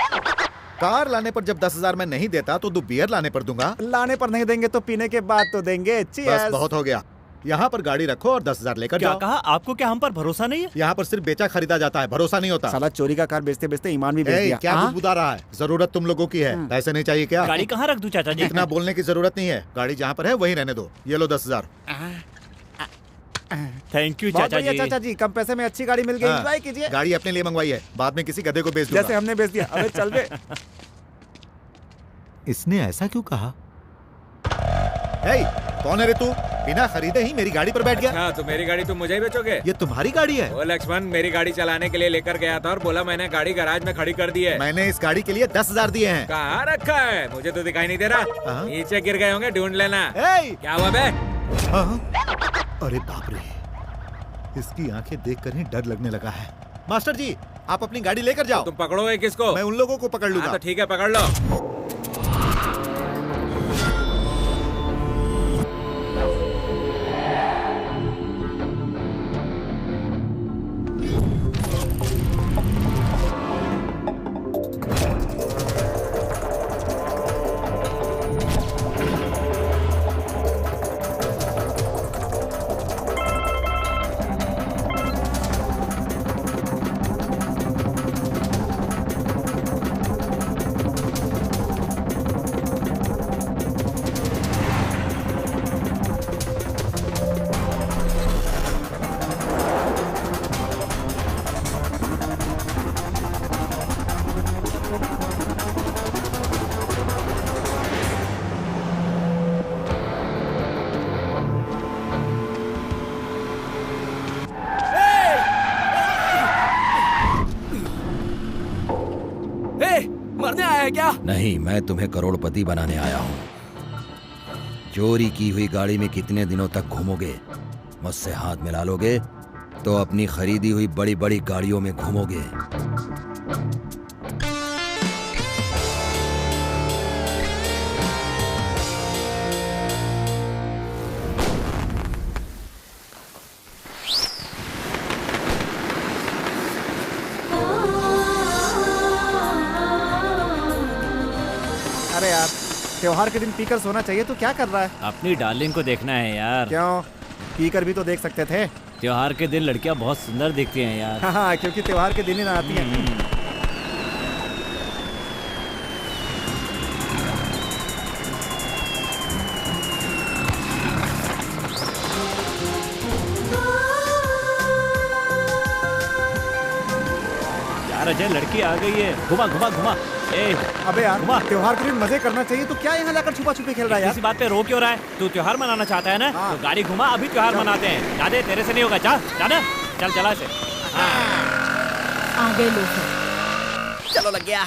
S6: कार लाने पर जब 10,000 मैं नहीं देता तो तू बियर लाने पर दूंगा?
S10: लाने पर नहीं देंगे तो पीने के बाद तो देंगे।
S6: बस बहुत हो गया, यहाँ पर गाड़ी रखो और 10,000 लेकर
S11: क्या
S6: जाओ।
S11: कहा? आपको क्या हम पर भरोसा नहीं है?
S6: यहाँ पर सिर्फ बेचा खरीदा जाता है, भरोसा नहीं होता।
S10: साला चोरी का कार बेचते बेचते ईमान भी बेच दिया।
S6: क्या बुदबुदा रहा है? जरूरत तुम लोगों की है, पैसे नहीं चाहिए क्या?
S11: गाड़ी कहाँ रख दूं चाचा जी?
S6: इतना बोलने की जरूरत नहीं है, गाड़ी जहाँ पर है वहीं रहने दो। ये लो 10,000।
S11: थैंक यू
S10: बहुत
S11: चाचा
S10: बढ़िया
S11: जी।
S10: चाचा जी, कम पैसे में अच्छी गाड़ी मिल गई, एंजॉय कीजिए।
S6: गाड़ी अपने लिए मंगवाई है, बाद में किसी गधे को बेच दूंगा।
S10: जैसे हमने बेच दिया। अबे चल बे।
S6: इसने ऐसा क्यों कहा? कौन है रे तू? बिना खरीदे ही मेरी गाड़ी पर बैठ गया।
S8: अच्छा, तो मेरी गाड़ी तुम मुझे ही बेचोगे?
S6: ये तुम्हारी गाड़ी है?
S8: ओ लक्ष्मण, मेरी गाड़ी चलाने के लिए लेकर गया था और बोला मैंने गाड़ी गैराज में खड़ी कर दी है।
S6: मैंने इस गाड़ी के लिए 10,000 दिए हैं।
S8: कहाँ रखा है? मुझे तो दिखाई नहीं दे रहा। नीचे गिर गए होंगे, ढूंढ लेना। क्या हुआ बे?
S6: अरे बाप रे, इसकी आंखें देखकर ही डर लगने लगा है। मास्टर जी, आप अपनी गाड़ी लेकर जाओ।
S8: तुम पकड़ोगे किसको?
S6: मैं उन लोगों को पकड़ लूंगा।
S8: तो ठीक है, पकड़ लो।
S12: मरने आया है क्या?
S2: नहीं, मैं तुम्हें करोड़पति बनाने आया हूँ। चोरी की हुई गाड़ी में कितने दिनों तक घूमोगे? मुझसे हाथ मिला लोगे तो अपनी खरीदी हुई बड़ी बड़ी गाड़ियों में घूमोगे।
S10: अरे यार, त्योहार के दिन पीकर सोना चाहिए, तो क्या कर रहा है?
S11: अपनी डार्लिंग को देखना है यार।
S10: क्यों? पीकर भी तो देख सकते थे।
S11: त्योहार के दिन लड़कियां बहुत सुंदर दिखती हैं यार।
S10: हाँ, क्योंकि त्योहार के दिन ही ना आती हैं।
S11: यार अजय, लड़की आ गई है। घुमा घुमा घुमा।
S10: अबे यार, त्योहार के दिन मजे करना चाहिए, तो क्या यहाँ जाकर छुपा छुपी खेल रहा है यार?
S11: इसी बात पे रो क्यों रहा है? तू त्योहार मनाना चाहता है ना? तो गाड़ी घुमा, अभी त्योहार मनाते हैं। दादे, तेरे से नहीं होगा। जा जा, चल चला से।
S5: आ गए लोग।
S12: चलो लग गया।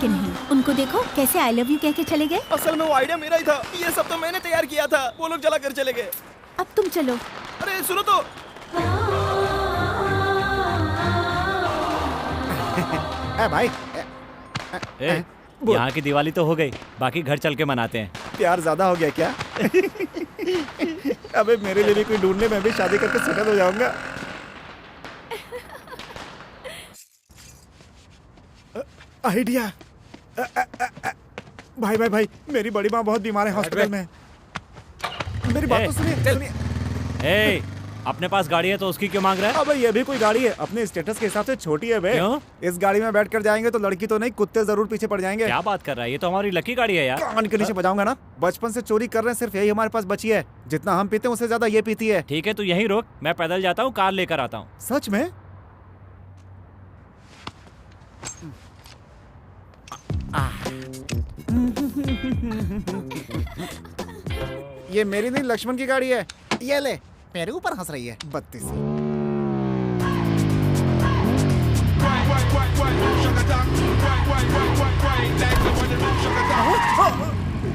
S5: के नहीं, उनको देखो कैसे आई लव यू कह के चले गए।
S12: असल में वो आइडिया मेरा ही था, ये सब तो मैंने तैयार किया था। वो लोग जला कर चले गए।
S5: अब तुम चलो।
S12: अरे सुनो तो।
S10: भाई,
S11: यहाँ की दिवाली तो हो गई, बाकी घर चल के मनाते हैं।
S10: प्यार ज्यादा हो गया क्या? अबे मेरे लिए भी कोई ढूंढ ले, मैं भी शादी करके सेटल हो जाऊंगा। आइडिया। भाई भाई भाई, मेरी बड़ी माँ बहुत बीमार है, हॉस्पिटल में। मेरी बात तो सुनिए।
S11: ए, अपने पास गाड़ी है तो उसकी क्यों मांग रहा है?
S10: अबे ये भी कोई गाड़ी है? अपने स्टेटस के हिसाब से छोटी है बे।
S11: क्यों?
S10: इस गाड़ी में बैठ कर जाएंगे तो लड़की तो नहीं, कुत्ते जरूर पीछे पड़ जाएंगे।
S11: क्या बात कर रहा है? ये तो हमारी लकी गाड़ी है यार।
S10: कान के नीचे बजाऊंगा ना। बचपन से चोरी कर रहे हैं, सिर्फ यही हमारे पास बची है। जितना हम पीते हैं उससे ज्यादा ये पीती है।
S11: ठीक है, तू यहीं रुक, मैं पैदल जाता हूँ, कार लेकर आता हूँ।
S10: सच में? ये मेरी नहीं, लक्ष्मण की गाड़ी है। ये ले, मेरे ऊपर हंस रही है बत्तीस।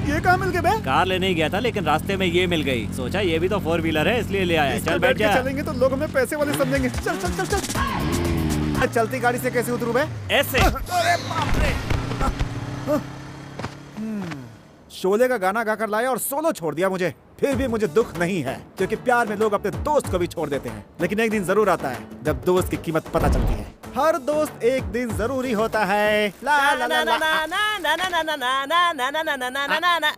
S10: ये कहाँ मिल गए बे?
S11: कार लेने ही गया था लेकिन रास्ते में ये मिल गई। सोचा ये भी तो 4 व्हीलर है इसलिए ले आया। चल बैठ जा।
S10: चलेंगे तो लोग हमें पैसे वाले समझेंगे। चल चल चल चल। चलती गाड़ी से कैसे उतरूं बे?
S11: ऐसे।
S10: अरे बाप रे। शोले का गाना गाकर लाया और सोलो छोड़ दिया मुझे। फिर भी मुझे दुख नहीं है, क्योंकि प्यार में लोग अपने दोस्त को भी छोड़ देते हैं। लेकिन एक दिन जरूर आता है जब दोस्त की कीमत पता चलती है। हर दोस्त एक दिन जरूरी होता है। ला ला ला ला ला
S12: ना ना ना ना ना ना ना ना ना ना ना ना ना ना।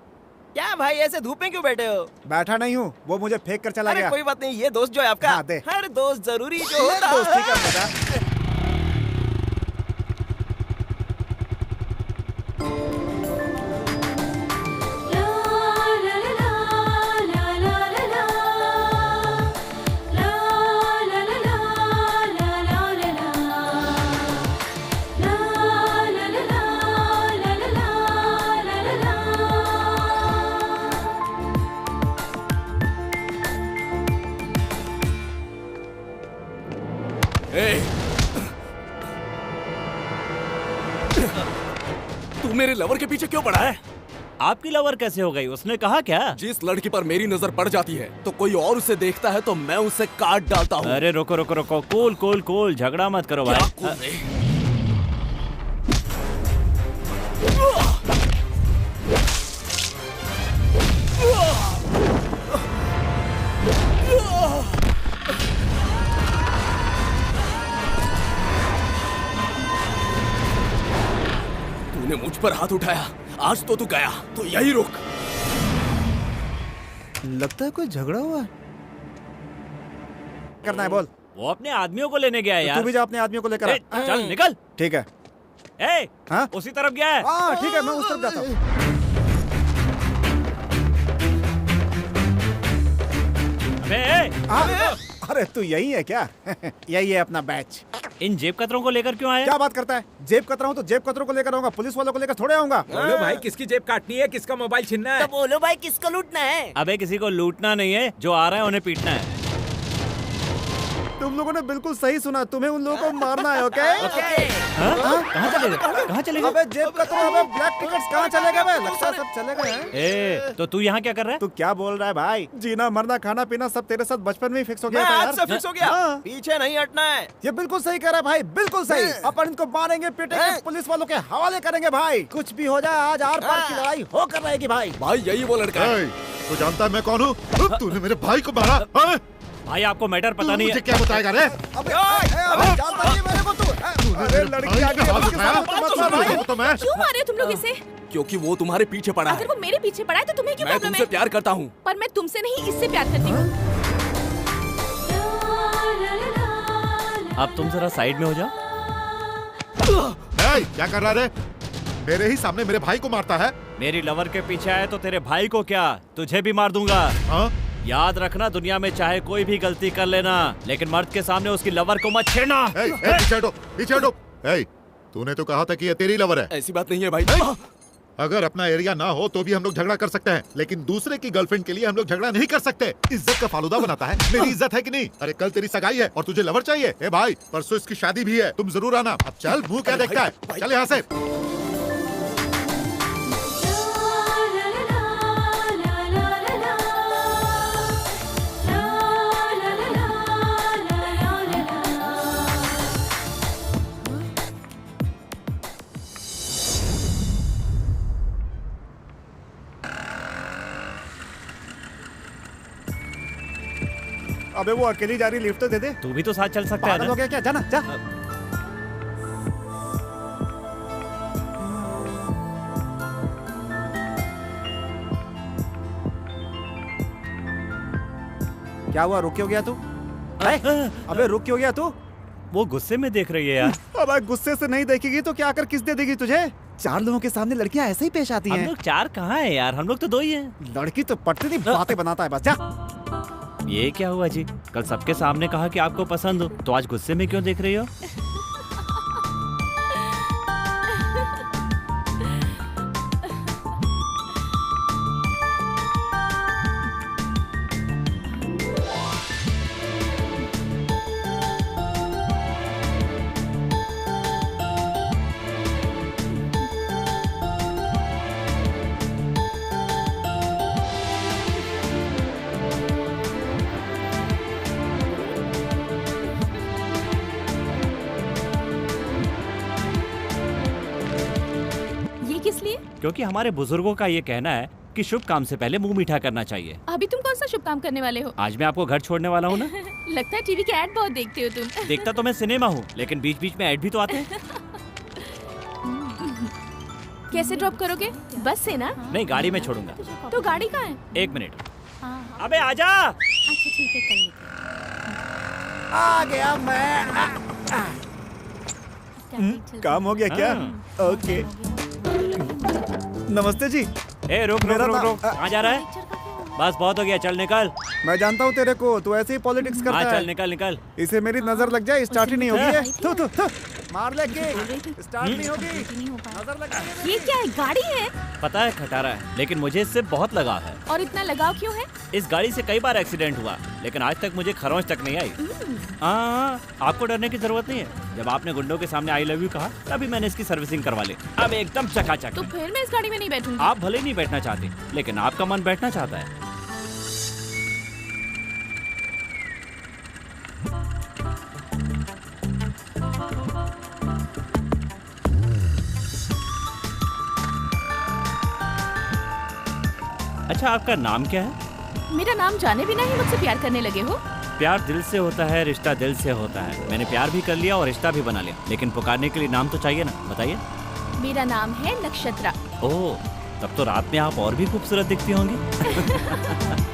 S12: क्या भाई ऐसे धूप में क्यों बैठे हो?
S10: बैठा नहीं हूँ, वो मुझे फेंक कर चला गया।
S12: कोई बात नहीं, ये दोस्त जो है आपका, हर दोस्त जरूरी जो होता है।
S10: दोस्ती का मजा।
S7: तू मेरे लवर के पीछे क्यों पड़ा है?
S11: आपकी लवर कैसे हो गई? उसने कहा क्या?
S7: जिस लड़की पर मेरी नजर पड़ जाती है तो कोई और उसे देखता है तो मैं उसे काट डालता हूँ।
S11: अरे रुको रुको रुको, कूल कूल कूल, झगड़ा मत करो भाई।
S7: तूने मुझ पर हाथ उठाया, आज तो तू गया, तो यही रुक।
S10: लगता है कोई झगड़ा हुआ है। करना है बोल।
S11: वो अपने आदमियों को लेने गया है यार।
S10: तू भी जा अपने आदमियों को लेकर आ।
S11: चल निकल।
S10: ठीक है।
S11: ए, हाँ? उसी तरफ गया है।
S10: हाँ ठीक है, मैं उस तरफ जाता हूँ। अरे तू यही है क्या? यही है अपना बैच।
S11: इन जेब कतरों को लेकर क्यों आया?
S10: क्या बात करता है? जेब कतरा हूँ तो जेब कतरों को लेकर आऊंगा, पुलिस वालों को लेकर थोड़े आऊंगा।
S8: बोलो भाई, किसकी जेब काटनी है, किसका मोबाइल छीनना है?
S12: तो बोलो भाई, किसको लूटना है?
S11: अबे किसी को लूटना नहीं है, जो आ रहा है उन्हें पीटना है।
S10: तुम लोगों ने बिल्कुल सही सुना, तुम्हें उन लोगों को मारना है। ओके?
S11: कहाँ चलेगा? कहाँ चलेगा?
S10: अबे जेब कतरा, अबे ब्लैक टिकट्स कहाँ चले गए? लगता है सब चले गए हैं।
S11: ए, तो तू यहाँ क्या कर रहा है?
S10: तू क्या बोल रहा है भाई? जीना मरना खाना पीना सब तेरे साथ बचपन में ही फिक्स हो गया था यार।
S12: सब फिक्स हो गया, पीछे नहीं हटना है।
S10: ये बिल्कुल सही कह रहा है भाई, बिल्कुल सही। अपन इनको मारेंगे पीटेंगे, पुलिस वालों के हवाले करेंगे भाई। कुछ भी हो जाए, आज आर पार की लड़ाई होकर रहेगी भाई।
S7: भाई यही वो लड़का है।
S6: तू जानता है मैं कौन हूँ? तूने मेरे भाई को मारा।
S11: भाई आपको मैटर पता नहीं है।
S6: मुझे क्या बताएगा रे?
S10: अबे जानता नहीं मेरे को तू। अरे लड़की आ गई, उसके सामने
S6: तो मैं।
S9: क्यों मारे तुम लोग इसे?
S7: क्योंकि वो तुम्हारे पीछे पड़ा है।
S9: अगर वो मेरे पीछे पड़ा है तो तुम्हें क्यों
S7: मैं
S9: प्रॉब्लम है?
S7: तुमसे प्यार करता हूँ।
S9: पर मैं तुमसे नहीं, इससे प्यार करती हूँ।
S11: अब तुम जरा साइड में हो जाओ।
S6: क्या कर रहा रे? मेरे ही सामने मेरे भाई को मारता है।
S11: मेरी लवर के पीछे आए तो तेरे भाई को क्या, तुझे भी मार दूंगा।
S6: हाँ?
S11: याद रखना, दुनिया में चाहे कोई भी गलती कर लेना, लेकिन मर्द के सामने उसकी लवर को मत छेड़ना।
S6: पीछे हटो, पीछे हटो। तूने तो कहा था कि ये तेरी लवर है।
S7: ऐसी बात नहीं है भाई।
S6: अगर अपना एरिया ना हो तो भी हम लोग झगड़ा कर सकते हैं, लेकिन दूसरे की गर्लफ्रेंड के लिए हम लोग झगड़ा नहीं कर सकते। इज्जत का फालूदा बनाता है। मेरी इज्जत है कि नहीं? अरे कल तेरी सगाई है और तुझे लवर चाहिए। ए भाई, परसों इसकी शादी भी है, तुम जरूर आना। अब चल, मुंह क्या देखता है? चल यहाँ से।
S10: अबे वो अकेली जा रही, लिफ्ट तो दे दे।
S11: तू भी तो साथ चल सकता है ना?
S10: हो गया क्या? जाना जा। क्या हुआ, रुक क्यों गया तू? अबे रुक क्यों गया तू?
S11: वो गुस्से में देख रही है यार।
S10: अबे गुस्से से नहीं देखेगी तो क्या कर किस दे देगी तुझे? 4 लोगों के सामने लड़कियां ऐसे ही पेश आती हैं।
S11: हम लोग 4 कहाँ है यार, हम लोग तो 2 ही हैं।
S10: लड़की तो पटती नहीं, बातें बनाता है बस। जा।
S11: ये क्या हुआ जी? कल सबके सामने कहा कि आपको पसंद हो, तो आज गुस्से में क्यों देख रही हो? क्योंकि हमारे बुजुर्गों का ये कहना है कि शुभ काम से पहले मुंह मीठा करना चाहिए।
S9: अभी तुम कौन सा शुभ काम करने वाले हो?
S11: आज मैं आपको घर छोड़ने वाला हूँ ना।
S9: लगता है टीवी के ऐड बहुत देखते हो तुम।
S11: देखता तो मैं सिनेमा हूँ, लेकिन बीच बीच में ऐड भी तो आते हैं।
S9: कैसे ड्रॉप करोगे? बस से ना?
S11: नहीं, गाड़ी में छोड़ूंगा।
S9: तो गाड़ी कहाँ है?
S11: 1 मिनट। अबे आजा।
S9: अच्छा ठीक है, कर लेते।
S10: आ गया मैं। काम हो गया क्या? ओके। नमस्ते जी।
S11: ए रुक रुक रुक रुक, कहाँ जा रहा है? बस बहुत हो गया, चल निकल।
S10: मैं जानता हूँ तेरे को, तू ऐसे ही पॉलिटिक्स करता है।
S11: चल निकल निकल।
S10: इसे मेरी नजर लग जाए, स्टार्ट ही नहीं होगी। थू थू थू, मार ले के, स्टार्ट नहीं होगी। नजर लग जाए।
S9: ये क्या है? गाड़ी है?
S11: पता है खटारा है, लेकिन मुझे इससे बहुत लगाव है।
S9: और इतना लगाव क्यों है?
S11: इस गाड़ी से कई बार एक्सीडेंट हुआ, लेकिन आज तक मुझे खरोंच तक नहीं आई। आपको डरने की जरूरत नहीं है। जब आपने गुंडों के सामने आई लव यू कहा, तभी मैंने इसकी सर्विसिंग करवा ली। अब एकदम चकाचक।
S9: तो फिर मैं इस गाड़ी में नहीं बैठूंगी।
S11: आप भले नहीं बैठना चाहते, लेकिन आपका मन बैठना चाहता है। अच्छा, आपका नाम क्या है?
S9: मेरा नाम जाने बिना ही मुझसे प्यार करने लगे हो?
S11: प्यार दिल से होता है, रिश्ता दिल से होता है। मैंने प्यार भी कर लिया और रिश्ता भी बना लिया, लेकिन पुकारने के लिए नाम तो चाहिए ना। बताइए।
S9: मेरा नाम है नक्षत्रा।
S11: ओह, तब तो रात में आप और भी खूबसूरत दिखती होंगी।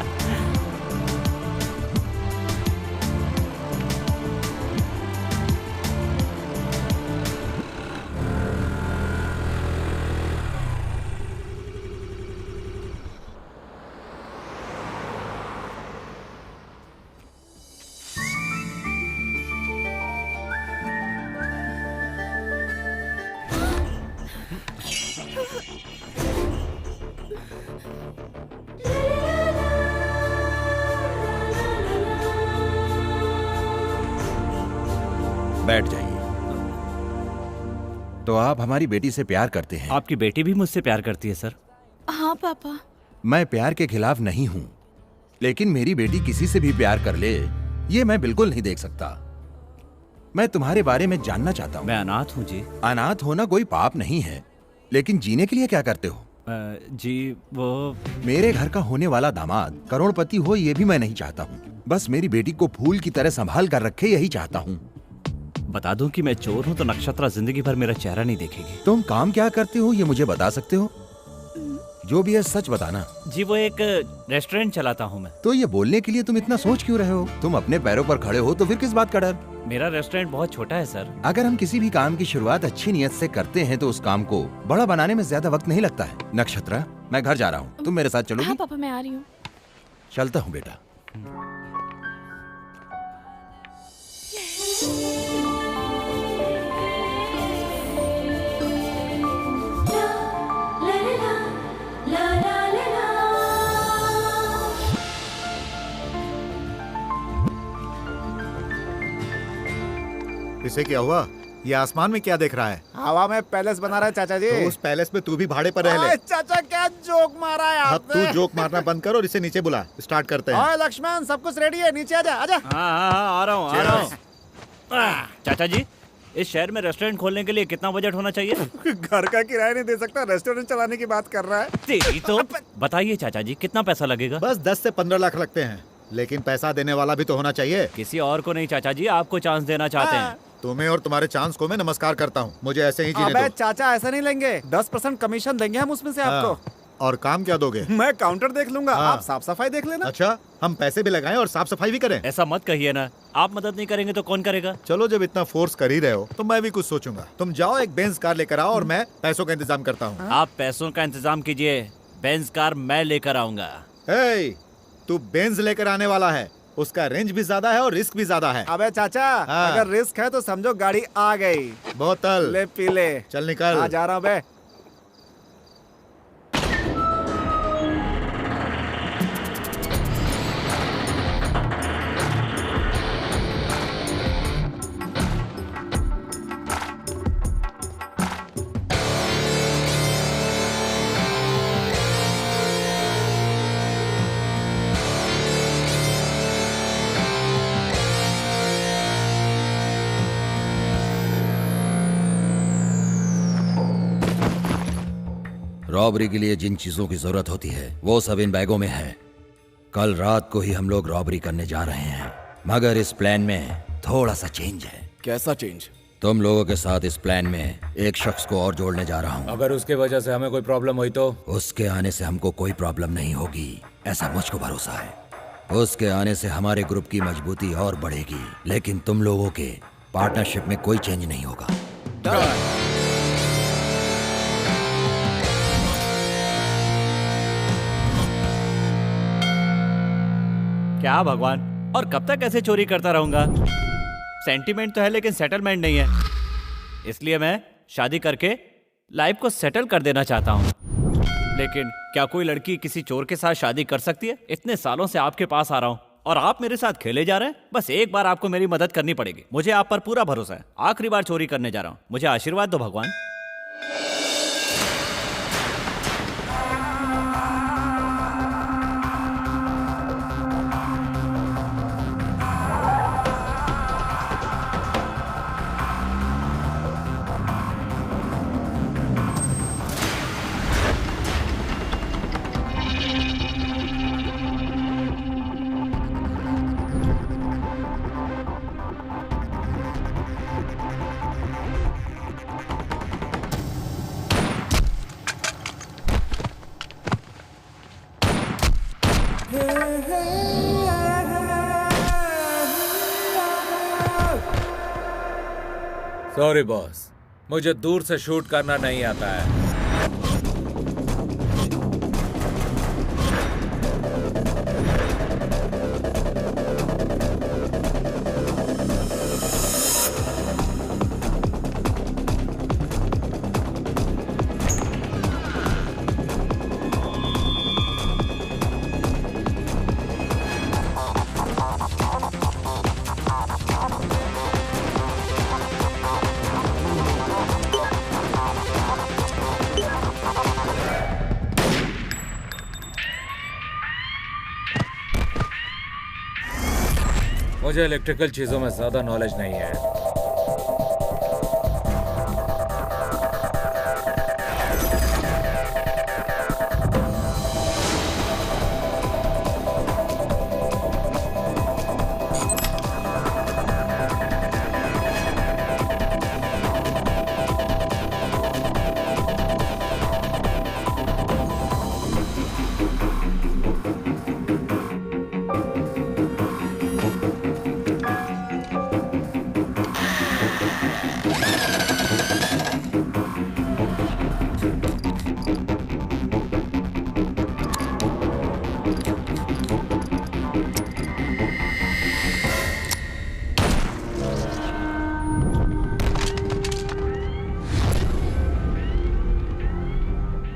S2: बैठ जाइए। तो आप हमारी बेटी से प्यार करते हैं?
S11: आपकी बेटी भी मुझसे प्यार करती है सर।
S9: हाँ पापा।
S2: मैं प्यार के खिलाफ नहीं हूँ, लेकिन मेरी बेटी किसी से भी प्यार कर ले, ये मैं बिल्कुल नहीं देख सकता। मैं तुम्हारे बारे में जानना चाहता हूँ।
S11: मैं अनाथ हूँ जी।
S2: अनाथ होना कोई पाप नहीं है, लेकिन जीने के लिए क्या करते हो?
S11: जी वो
S2: मेरे घर का होने वाला दामाद करोड़पति हो, ये भी मैं नहीं चाहता हूँ। बस मेरी बेटी को फूल की तरह संभाल कर रखे, यही चाहता हूँ।
S11: बता दूं कि मैं चोर हूं तो नक्षत्रा जिंदगी भर मेरा चेहरा नहीं देखेगी।
S2: तुम काम क्या करते हो ये मुझे बता सकते हो? जो भी है सच बताना।
S11: जी वो एक रेस्टोरेंट चलाता हूं मैं।
S2: तो ये बोलने के लिए तुम इतना सोच क्यों रहे हो? तुम अपने पैरों पर खड़े हो तो फिर किस बात का डर?
S11: मेरा रेस्टोरेंट बहुत छोटा है सर।
S2: अगर हम किसी भी काम की शुरुआत अच्छी नियत से करते हैं तो उस काम को बड़ा बनाने में ज्यादा वक्त नहीं लगता है। नक्षत्रा, मैं घर जा रहा हूँ, तुम मेरे साथ चलोगी?
S9: हाँ पापा, मैं आ रही हूँ।
S2: चलता हूँ बेटा।
S6: इसे क्या हुआ? ये आसमान में क्या देख रहा है?
S10: हवा में पैलेस बना रहा है चाचा जी।
S6: तो उस पैलेस में तू भी भाड़े पर रह ले।
S10: चाचा क्या जोक मारा है
S6: अब
S10: आपने?
S6: तू जोक मारना बंद कर और इसे नीचे बुला। स्टार्ट करते हैं।
S10: ओए लक्ष्मण, सब कुछ रेडी है, नीचे आजा आजा।
S11: हाँ, आ रहा हूँ। चाचा जी, इस शहर में रेस्टोरेंट खोलने के लिए कितना बजट होना चाहिए?
S10: घर का किराया नहीं दे सकता, रेस्टोरेंट चलाने की बात कर रहा है।
S11: तेरी तो बताइए चाचा जी, कितना पैसा लगेगा?
S6: बस 10 से 15 लाख लगते हैं, लेकिन पैसा देने वाला भी तो होना चाहिए।
S11: किसी और को नहीं चाचा जी, आपको चांस देना चाहते हैं।
S6: तुम्हें और तुम्हारे चांस को मैं नमस्कार करता हूँ। मुझे ऐसे ही जीने
S10: अबे
S6: दो।
S10: चाचा ऐसा नहीं लेंगे, 10% कमीशन देंगे हम उसमें से आपको।
S6: और काम क्या दोगे?
S10: मैं काउंटर देख लूंगा,
S6: हाँ।
S10: आप साफ सफाई देख लेना।
S6: अच्छा, हम पैसे भी लगाएं और साफ सफाई भी करें।
S11: ऐसा मत कहिए ना, आप मदद नहीं करेंगे तो कौन करेगा?
S6: चलो जब इतना फोर्स कर ही रहे हो तो मैं भी कुछ सोचूंगा। तुम जाओ एक बेंज कार लेकर आओ और मैं पैसों का इंतजाम करता हूँ।
S11: आप पैसों का इंतजाम कीजिए, बेंज कार मैं लेकर आऊंगा।
S6: तू बेंज लेकर आने वाला है, उसका रेंज भी ज्यादा है और रिस्क भी ज्यादा है।
S10: अबे चाचा,
S6: हाँ।
S10: अगर रिस्क है तो समझो गाड़ी आ गई।
S6: बोतल
S10: ले पी ले।
S6: चल निकल।
S10: आ जा रहा हूँ बे।
S2: रॉबरी के लिए जिन चीजों की जरूरत होती है वो सब इन बैगों में है। कल रात को ही हम लोग रॉबरी करने जा रहे हैं, मगर इस प्लान में थोड़ा सा चेंज है।
S7: कैसा चेंज?
S2: तुम लोगों के साथ इस प्लान में एक शख्स को और जोड़ने जा रहा हूँ।
S8: अगर उसके वजह से हमें कोई प्रॉब्लम हुई तो?
S2: उसके आने से हमको कोई प्रॉब्लम नहीं होगी, ऐसा मुझको भरोसा है। उसके आने से हमारे ग्रुप की मजबूती और बढ़ेगी, लेकिन तुम लोगों के पार्टनरशिप में कोई चेंज नहीं होगा।
S11: क्या भगवान, और कब तक ऐसे चोरी करता रहूंगा? सेंटीमेंट तो है लेकिन सेटलमेंट नहीं है, इसलिए मैं शादी करके लाइफ को सेटल कर देना चाहता हूँ। लेकिन क्या कोई लड़की किसी चोर के साथ शादी कर सकती है? इतने सालों से आपके पास आ रहा हूँ और आप मेरे साथ खेले जा रहे हैं। बस एक बार आपको मेरी मदद करनी पड़ेगी, मुझे आप पर पूरा भरोसा है। आखिरी बार चोरी करने जा रहा हूँ, मुझे आशीर्वाद दो भगवान।
S8: सॉरी बॉस, मुझे दूर से शूट करना नहीं आता है। मुझे इलेक्ट्रिकल चीजों में ज्यादा नॉलेज नहीं है।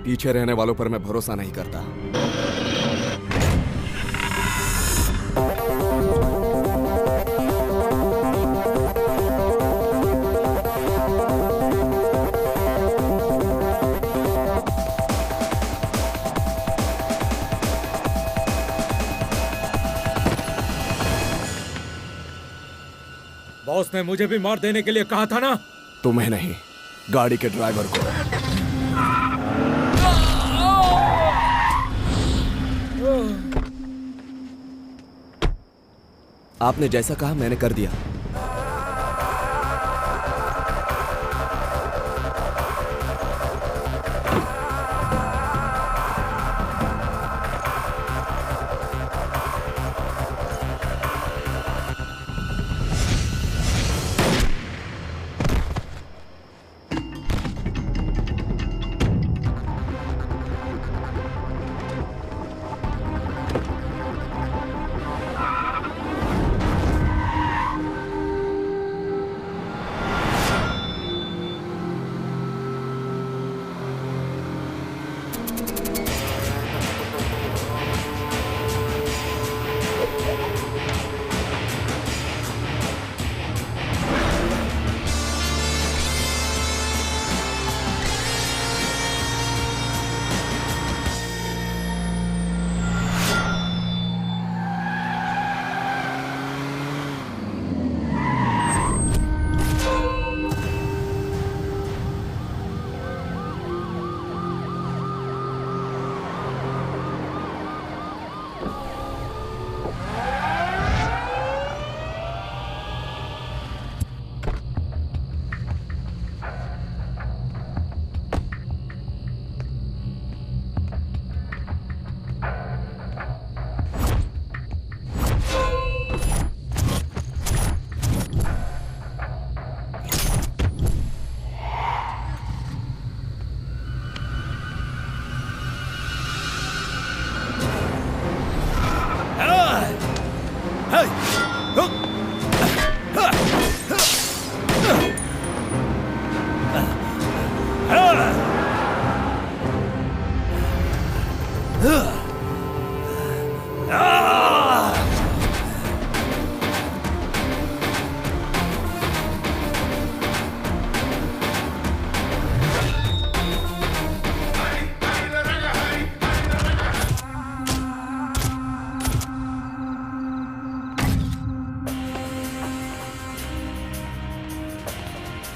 S7: पीछे रहने वालों पर मैं भरोसा नहीं करता।
S8: बॉस ने मुझे भी मार देने के लिए कहा था ना?
S7: तुम्हें नहीं, गाड़ी के ड्राइवर को। आपने जैसा कहा मैंने कर दिया।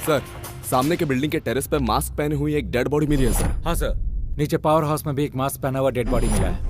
S7: सर, सामने के बिल्डिंग के टेरेस पर मास्क पहने हुई एक डेड बॉडी मिली है सर।
S8: हाँ सर, नीचे पावर हाउस में भी एक मास्क पहना हुआ डेड बॉडी मिला है।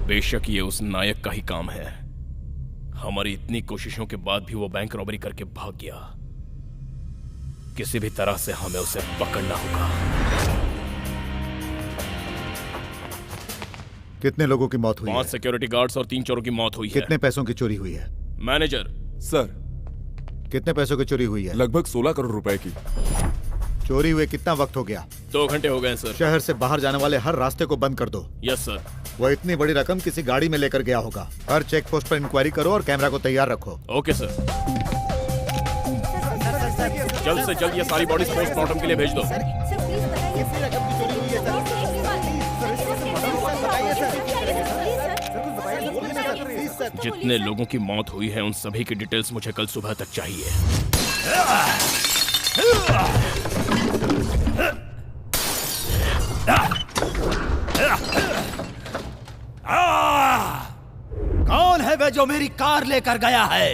S4: बेशक ये उस नायक का ही काम है। हमारी इतनी कोशिशों के बाद भी वो बैंक रॉबरी करके भाग गया। किसी भी तरह से हमें उसे पकड़ना होगा।
S6: कितने लोगों की मौत हुई है?
S4: 5 सिक्योरिटी गार्ड्स और 3 चोरों की मौत हुई है।
S6: कितने पैसों की चोरी हुई है?
S4: मैनेजर
S7: सर,
S6: कितने पैसों की चोरी हुई है?
S7: लगभग 16 करोड़ रुपए की।
S6: चोरी हुए कितना वक्त हो गया?
S4: 2 घंटे हो गए सर।
S6: शहर से बाहर जाने वाले हर रास्ते को बंद कर दो।
S4: Yes sir.
S6: वो इतनी बड़ी रकम किसी गाड़ी में लेकर गया होगा। हर चेक पोस्ट पर इंक्वायरी करो और कैमरा को तैयार रखो।
S4: Okay sir. जल्द से जल्द ये सारी बॉडीज पोस्टमार्टम के लिए भेज दो। जितने लोगों की मौत हुई है उन सभी की डिटेल्स मुझे कल सुबह तक चाहिए।
S2: कौन है वे जो मेरी कार लेकर गया है?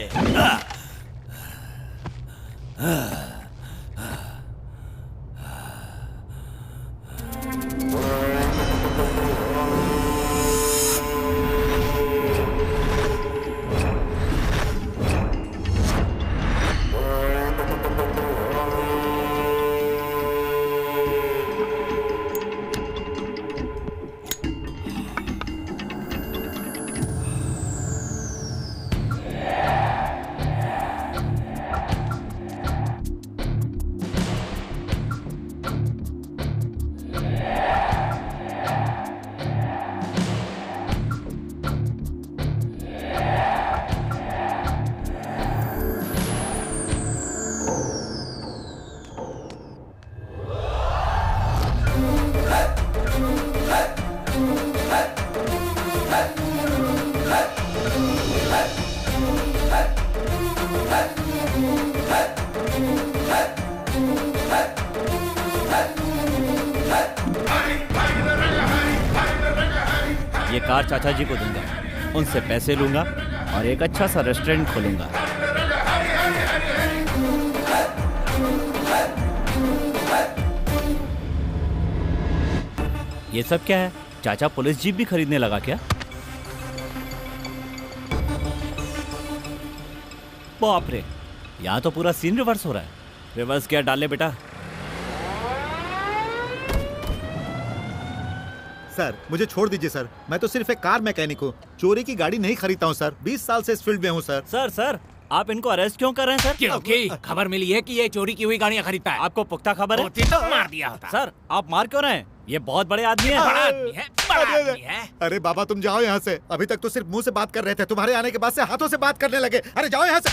S11: ये कार चाचा जी को दूंगा, उनसे पैसे लूंगा और एक अच्छा सा रेस्टोरेंट खोलूंगा। ये सब क्या है? चाचा पुलिस जीप भी खरीदने लगा क्या? बाप रे, यहाँ तो पूरा सीन रिवर्स हो रहा है। रिवर्स क्या डाले बेटा?
S6: सर मुझे छोड़ दीजिए सर, मैं तो सिर्फ एक कार मैकेनिक हूँ, चोरी की गाड़ी नहीं खरीदता हूँ सर। 20 साल से इस फील्ड में हूँ सर।
S11: सर आप इनको अरेस्ट क्यों कर रहे हैं सर?
S8: क्योंकि खबर मिली है कि ये चोरी की हुई गाड़ियाँ खरीदता है।
S11: आपको पुख्ता खबर है?
S8: तो मार दिया होता।
S11: सर आप मार क्यों रहे हैं? ये बहुत बड़े आदमी है।
S8: बड़ा आदमी है, बड़ा आदमी है।
S6: अरे बाबा तुम जाओ यहाँ से। अभी तक तो सिर्फ मुंह से बात कर रहे थे, तुम्हारे आने के बाद से हाथों से बात करने लगे। अरे जाओ यहाँ से।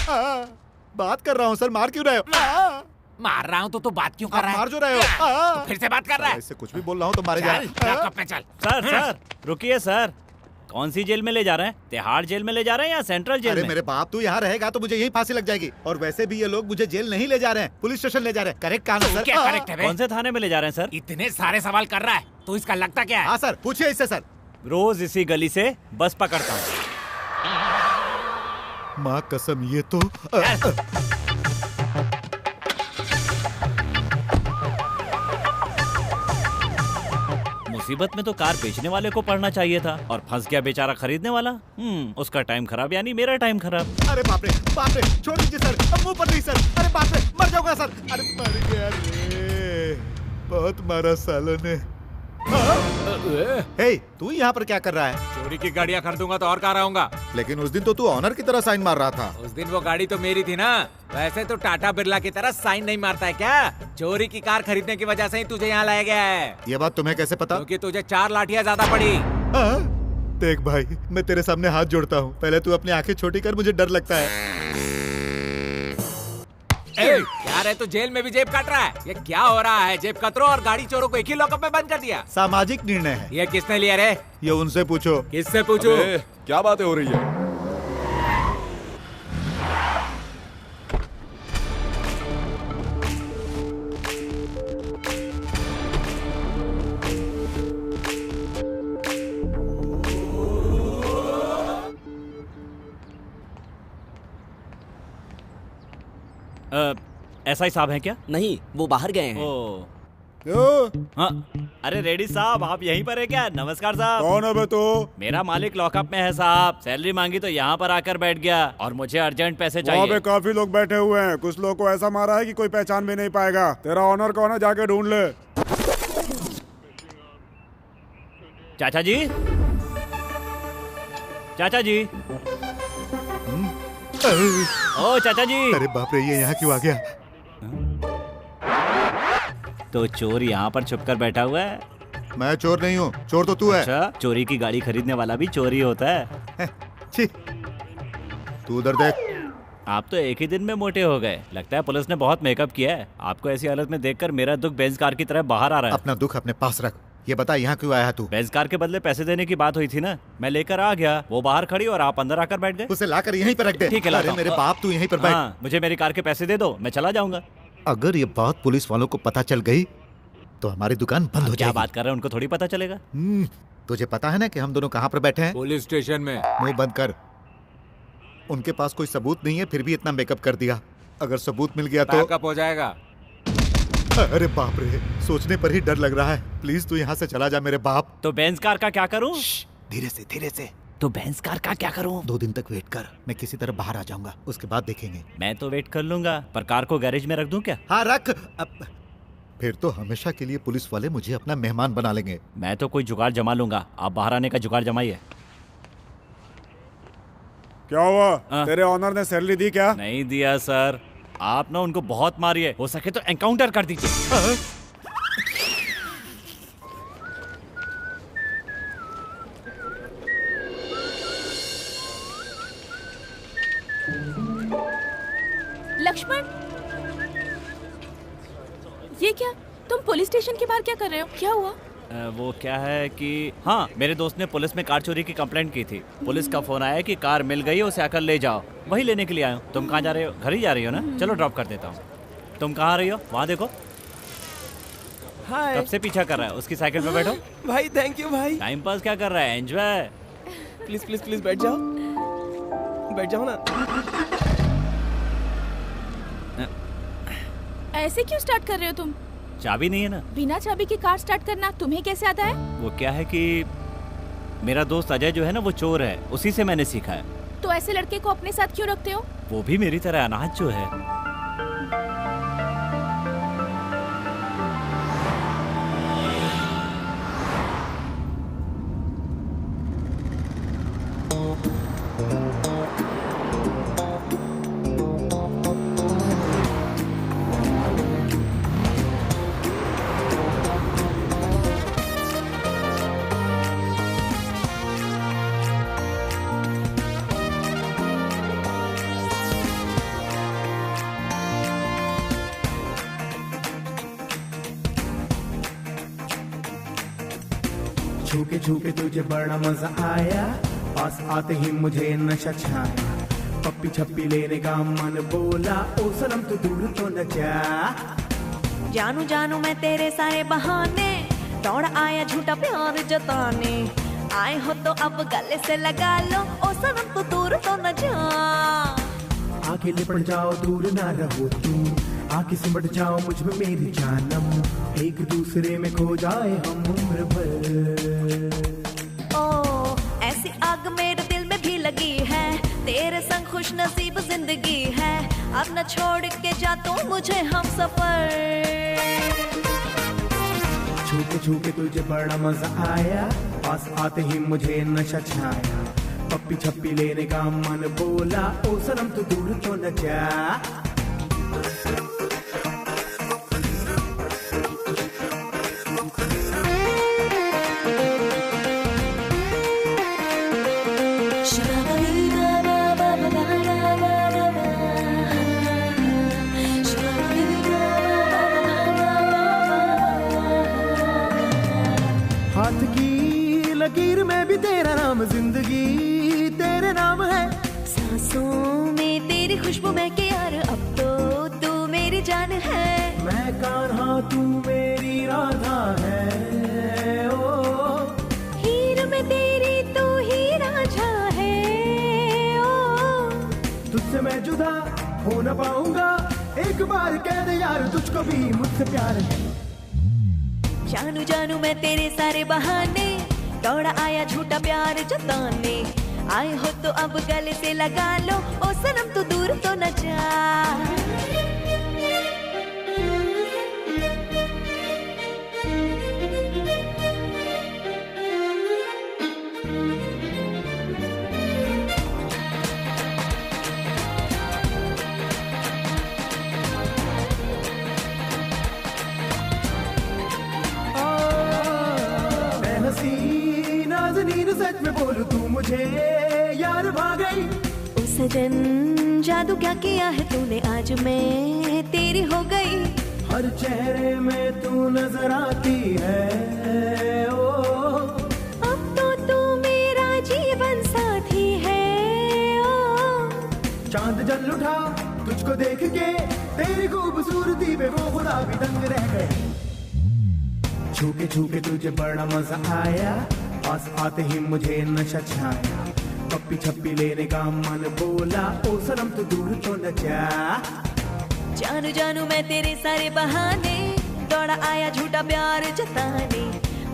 S6: बात कर रहा हूँ सर, मार क्यों रहे हो?
S8: मार रहा हूँ तो बात क्यों कर रहा है?
S6: मार जो रहे हो।
S8: तो फिर से बात कर रहा है।
S6: इससे कुछ भी बोल रहा हूँ तो मारे जा।
S8: चल
S11: सर रुकिए सर, कौन सी जेल में ले जा रहे हैं? तिहाड़ जेल में ले जा रहे हैं या सेंट्रल जेल में?
S6: अरे मेरे बाप, तू यहाँ रहेगा तो मुझे यही फांसी लग जाएगी। और वैसे भी ये लोग मुझे जेल नहीं ले जा रहे हैं, पुलिस स्टेशन ले जा रहे हैं। करेक्ट कहा ना सर?
S8: क्या करेक्ट है?
S11: कौन से थाने में ले जा रहे हैं सर?
S8: इतने सारे सवाल कर रहा है तो इसका लगता क्या है?
S6: हाँ सर, पूछिए इससे सर।
S11: रोज इसी गली से बस पकड़ता हूँ।
S6: माँ कसम, ये तो
S11: मुसीबत में तो कार बेचने वाले को पड़ना चाहिए था और फंस गया बेचारा खरीदने वाला। उसका टाइम खराब यानी मेरा टाइम खराब।
S6: अरे बाप रे, छोड़ दीजिए सर, अब मुंह पर नहीं सर। अरे बाप रे, मर जाऊंगा सर। अरे मर गया रे, बहुत मारा सालों ने। हे, तू यहाँ पर क्या कर रहा है?
S8: चोरी की गाड़ियाँ खरीदूंगा तो और कहाँ रहूंगा?
S6: लेकिन उस दिन तो तू ऑनर की तरह साइन मार रहा था।
S8: उस दिन वो गाड़ी तो मेरी थी ना। वैसे तो टाटा बिरला की तरह साइन नहीं मारता है क्या? चोरी की कार खरीदने की वजह से ही तुझे यहाँ लाया गया है।
S6: ये बात तुम्हें कैसे पता?
S8: क्योंकि तुझे 4 लाठियाँ ज्यादा पड़ी।
S6: देख भाई, मैं तेरे सामने हाथ जोड़ता हूँ, पहले तू अपनी आंखें छोटी कर, मुझे डर लगता है।
S8: क्या रे, तू जेल में भी जेब काट रहा है? ये क्या हो रहा है? जेब कतरों और गाड़ी चोरों को एक ही लॉकअप में बंद कर दिया।
S6: सामाजिक निर्णय है।
S8: ये किसने लिया रे?
S6: ये उनसे पूछो।
S8: किससे पूछो?
S7: क्या बातें हो रही है?
S11: एसआई साहब हैं क्या?
S12: नहीं, वो बाहर गए हैं।
S11: हाँ, अरे रेडी साहब, आप यहीं पर है क्या? नमस्कार साहब।
S10: कौन है बे तू?
S11: मेरा मालिक लॉकअप में है साहब। सैलरी मांगी तो यहाँ पर आकर बैठ गया और मुझे अर्जेंट पैसे
S10: वहाँ
S11: चाहिए।
S10: पे काफी लोग बैठे हुए हैं, कुछ लोग को ऐसा मारा है कि कोई पहचान भी नहीं पाएगा। तेरा ऑनर कौन है, जाके ढूंढ ले।
S11: चाचा जी, चाचा जी, ओ चाचा जी।
S6: अरे बाप रे, ये यहाँ क्यों आ गया?
S11: तो चोर यहाँ पर छुपकर बैठा हुआ है।
S6: मैं चोर नहीं हूँ, चोर तो तू है।
S11: अच्छा, चोरी की गाड़ी खरीदने वाला भी चोर ही होता है।
S6: छी, तू उधर देख।
S11: आप तो एक ही दिन में मोटे हो गए। लगता है पुलिस ने बहुत मेकअप किया है। आपको ऐसी हालत में देखकर मेरा दुख बेंज कार की तरह बाहर आ रहा है।
S6: अपना दुख अपने पास रख। ये बता, यहाँ क्यों आया तू?
S11: बेंज कार के बदले पैसे देने की बात हुई थी ना, मैं लेकर आ गया। वो बाहर खड़ी और आप अंदर आकर बैठ गए।
S6: उसे लाकर यहीं पर रख दे।
S11: ठीक है, लाता
S6: अरे
S11: हूं।
S6: मेरे बाप, तू यहीं पर बैठ।
S11: हाँ, मुझे मेरी कार के पैसे दे दो, मैं चला जाऊंगा।
S6: अगर ये बात पुलिस वालों को पता चल गई तो हमारी दुकान बंद हो जाएगी।
S11: क्या बात कर रहे हैं, उनको थोड़ी पता चलेगा।
S6: तुझे पता है ना कि हम दोनों कहाँ पर बैठे हैं?
S8: पुलिस स्टेशन में।
S6: मुंह बंद कर। उनके पास कोई सबूत नहीं है, फिर भी इतना मेकअप कर दिया। अगर सबूत मिल गया तो
S8: बैकअप हो जाएगा।
S6: अरे बाप रे, सोचने पर ही डर लग रहा है। प्लीज तू यहाँ से चला जा मेरे बाप।
S11: तो बेंज कार का क्या करूं?
S6: धीरे से, धीरे से।
S11: तो बेंज कार का क्या करूं?
S6: 2 दिन तक वेट कर, मैं किसी तरह बाहर आ जाऊंगा, उसके बाद देखेंगे।
S11: मैं तो वेट कर लूंगा, पर कार को गैरेज में रख दूं क्या?
S6: हाँ रख। फिर तो हमेशा के लिए पुलिस वाले मुझे अपना मेहमान बना लेंगे।
S11: मैं तो कोई जुगाड़ जमा लूंगा, आप बाहर आने का जुगाड़ जमाइए।
S10: क्या हुआ? तेरे ऑनर ने सैलरी दी क्या?
S11: नहीं दिया सर। आप ना उनको बहुत मारिए, हो सके तो एनकाउंटर कर दीजिए।
S9: लक्ष्मण, ये क्या? तुम पुलिस स्टेशन के बाहर क्या कर रहे हो? क्या हुआ?
S11: वो क्या है कि हाँ, मेरे दोस्त ने पुलिस में कार चोरी की कंप्लेंट की थी। पुलिस का फोन आया कि कार मिल गई, उसे आकर ले जाओ। वही लेने के लिए आया हूँ। तुम कहाँ जा रहे हो? घर ही जा रही हो ना? चलो ड्रॉप कर देता हूँ। तुम कहाँ आ रही हो? वहाँ देखो।
S12: हाय।
S11: कब से पीछा कर रहा है? उसकी साइकिल पे बैठो।
S12: भाई थैंक यू भाई।
S11: टाइम पास क्या कर रहा है? एंजॉय।
S12: प्लीज प्लीज प्लीज बैठ जाओ, बैठ जाओ ना।
S9: ऐसे क्यों स्टार्ट कर रहे हो तुम?
S11: चाबी नहीं है ना?
S9: बिना चाबी की कार स्टार्ट करना तुम्हें कैसे आता है?
S11: वो क्या है कि मेरा दोस्त अजय जो है ना, वो चोर है, उसी से मैंने सीखा है।
S9: तो ऐसे लड़के को अपने साथ क्यों रखते हो?
S11: वो भी मेरी तरह अनाथ जो है।
S13: छूके छूके तुझे बड़ा मजा आया, पास आते ही मुझे नशा छाया। पप्पी छप्पी लेने का मन बोला, ओ सनम तू दूर तो न जा।
S14: जानू जानू मैं तेरे सारे बहाने, दौड़ आया झूठा प्यार जताने। आए हो तो अब गले से लगा लो, ओ सनम तू दूर तो न जा।
S13: आके लिपट जाओ, दूर ना रहो तुम, आके सिमट जाओ मुझ में मेरी जानम। एक दूसरे में खो जाए हम उम्र भर।
S14: ओ ऐसी आग मेरे दिल में भी लगी है, तेरे संग खुश नसीब जिंदगी है। अब न छोड़ के जा तू मुझे हम सफर।
S13: छूके छूके तुझे बड़ा मजा आया, पास आते ही मुझे नशा छाया। पप्पी छप्पी लेने का मन बोला, ओ सनम तू दूर तो न जा।
S14: खुशबू में के यार अब तो तू मेरी जान है।
S13: मैं कान्हा तू मेरी राधा है। ओ
S14: हीर में तेरी तू ही राझा है। ओ
S13: तुझसे मैं जुदा हो न पाऊंगा, एक बार कह दे यार तुझको भी मुझसे प्यार है।
S14: जानू जानू मैं तेरे सारे बहाने, दौड़ा आया झूठा प्यार जताने। आए हो तो अब गले से लगा लो, ओ सनम तू दूर तो न जा।
S13: नाज़नीन सच में बोलूं तू मुझे यार भाग गई।
S14: ओ सजन जादू क्या किया है तूने, आज मैं तेरी हो गई।
S13: हर चेहरे में तू नजर आती है। ओ
S14: अब तो तू मेरा जीवन साथी है। ओ
S13: चांद जल उठा तुझको देख के, तेरी खूबसूरती पे वो खुदा भी दंग रह गए। छूके तुझे बड़ा मजा आया, पास आते ही मुझे नशा छाया। पप्पी छप्पी लेने का मन बोला, ओ सनम तू दूर तो न जा।
S14: जानू जानू मैं तेरे सारे बहाने, दौड़ा आया झूठा प्यार जताने।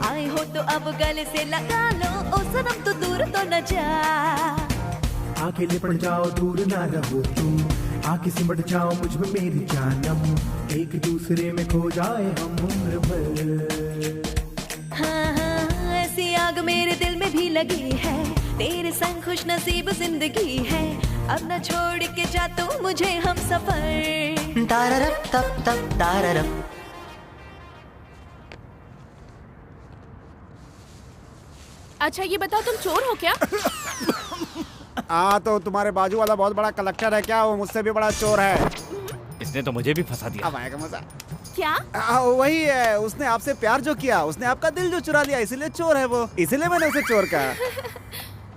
S14: आए हो तो अब गले से लगा लो, ओ सनम तू दूर तो न जा।
S13: आके लिपट जाओ दूर ना रहो तुम, आके सिमट जाओ मुझ में मेरी जानम। एक दूसरे में खो जाए हम उम्र भर।
S14: हाँ हाँ ऐसी आग मेरे दिल में भी लगी है, तेरे संग खुश नसीब जिंदगी है। अब न छोड़ के जा तू मुझे हम सफर।
S15: ताररप तप तप ताररप।
S9: अच्छा ये बताओ तुम चोर हो क्या?
S10: तो तुम्हारे बाजू वाला बहुत बड़ा कलेक्टर है क्या? वो मुझसे भी बड़ा चोर है।
S11: इसने तो मुझे भी फंसा दिया।
S10: अब आएगा मजा।
S9: क्या?
S10: वही है, उसने आपसे प्यार जो किया, उसने आपका दिल जो चुरा लिया, इसीलिए चोर है वो। इसीलिए मैंने उसे चोर कहा।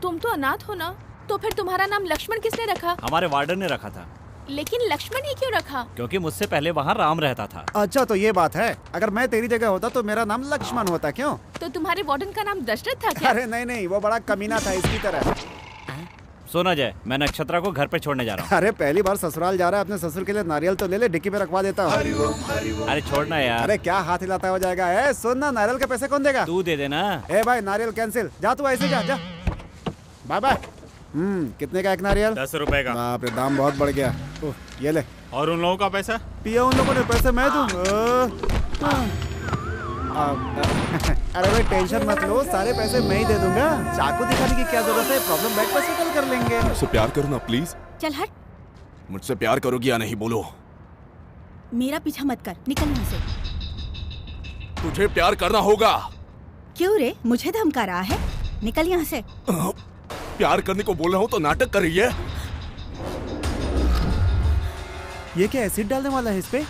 S9: तुम तो अनाथ हो ना, तो फिर तुम्हारा नाम लक्ष्मण किसने रखा?
S11: हमारे वार्डन ने रखा था।
S9: लेकिन लक्ष्मण ही क्यों रखा?
S11: क्योंकि मुझसे पहले वहाँ राम रहता था।
S10: अच्छा तो ये बात है। अगर मैं तेरी जगह होता तो मेरा नाम लक्ष्मण होता। क्यों?
S9: तो तुम्हारे वार्डन का नाम दशरथ था क्या?
S10: अरे नहीं, वो बड़ा कमीना था इसकी तरह।
S11: सुना जाए, मैं नक्षत्रा को घर पे छोड़ने जा रहा हूँ।
S10: अरे पहली बार ससुराल जा रहा है, अपने ससुर के लिए नारियल तो ले ले, डिक्की पे रखवा देता हूँ।
S11: अरे छोड़ना यार।
S10: अरे क्या हाथ हिलाता हो जाएगा? ए सुन ना, नारियल के पैसे कौन देगा?
S11: तू दे देना।
S10: ए भाई नारियल कैंसिल, जा तू ऐसे जा। Bye bye. कितने का एक नारियल?
S16: 10 रुपए का।
S10: बाप रे दाम बहुत बढ़ गया। ये ले।
S16: और उन लोगों का पैसा?
S10: पिया उन लोगों ने पैसे मैं दूँ। अरे भाई टेंशन मत लो, सारे पैसे मैं ही दे दूंगा। चाकू दिखाने की क्या जरूरत है, प्रॉब्लम बैठ पर सेटल कर लेंगे।
S7: मुझसे प्यार करो ना प्लीज।
S5: चल हट।
S7: मुझसे प्यार करोगी या नहीं बोलो?
S5: मेरा पीछा मत कर, निकल यहाँ से।
S7: तुझे प्यार करना होगा।
S5: क्यों रे, मुझे धमका रहा है? निकल यहाँ से।
S7: प्यार करने को बोल रहा हूँ तो नाटक कर रही है।
S10: ये क्या एसिड डालने वाला है इस पे?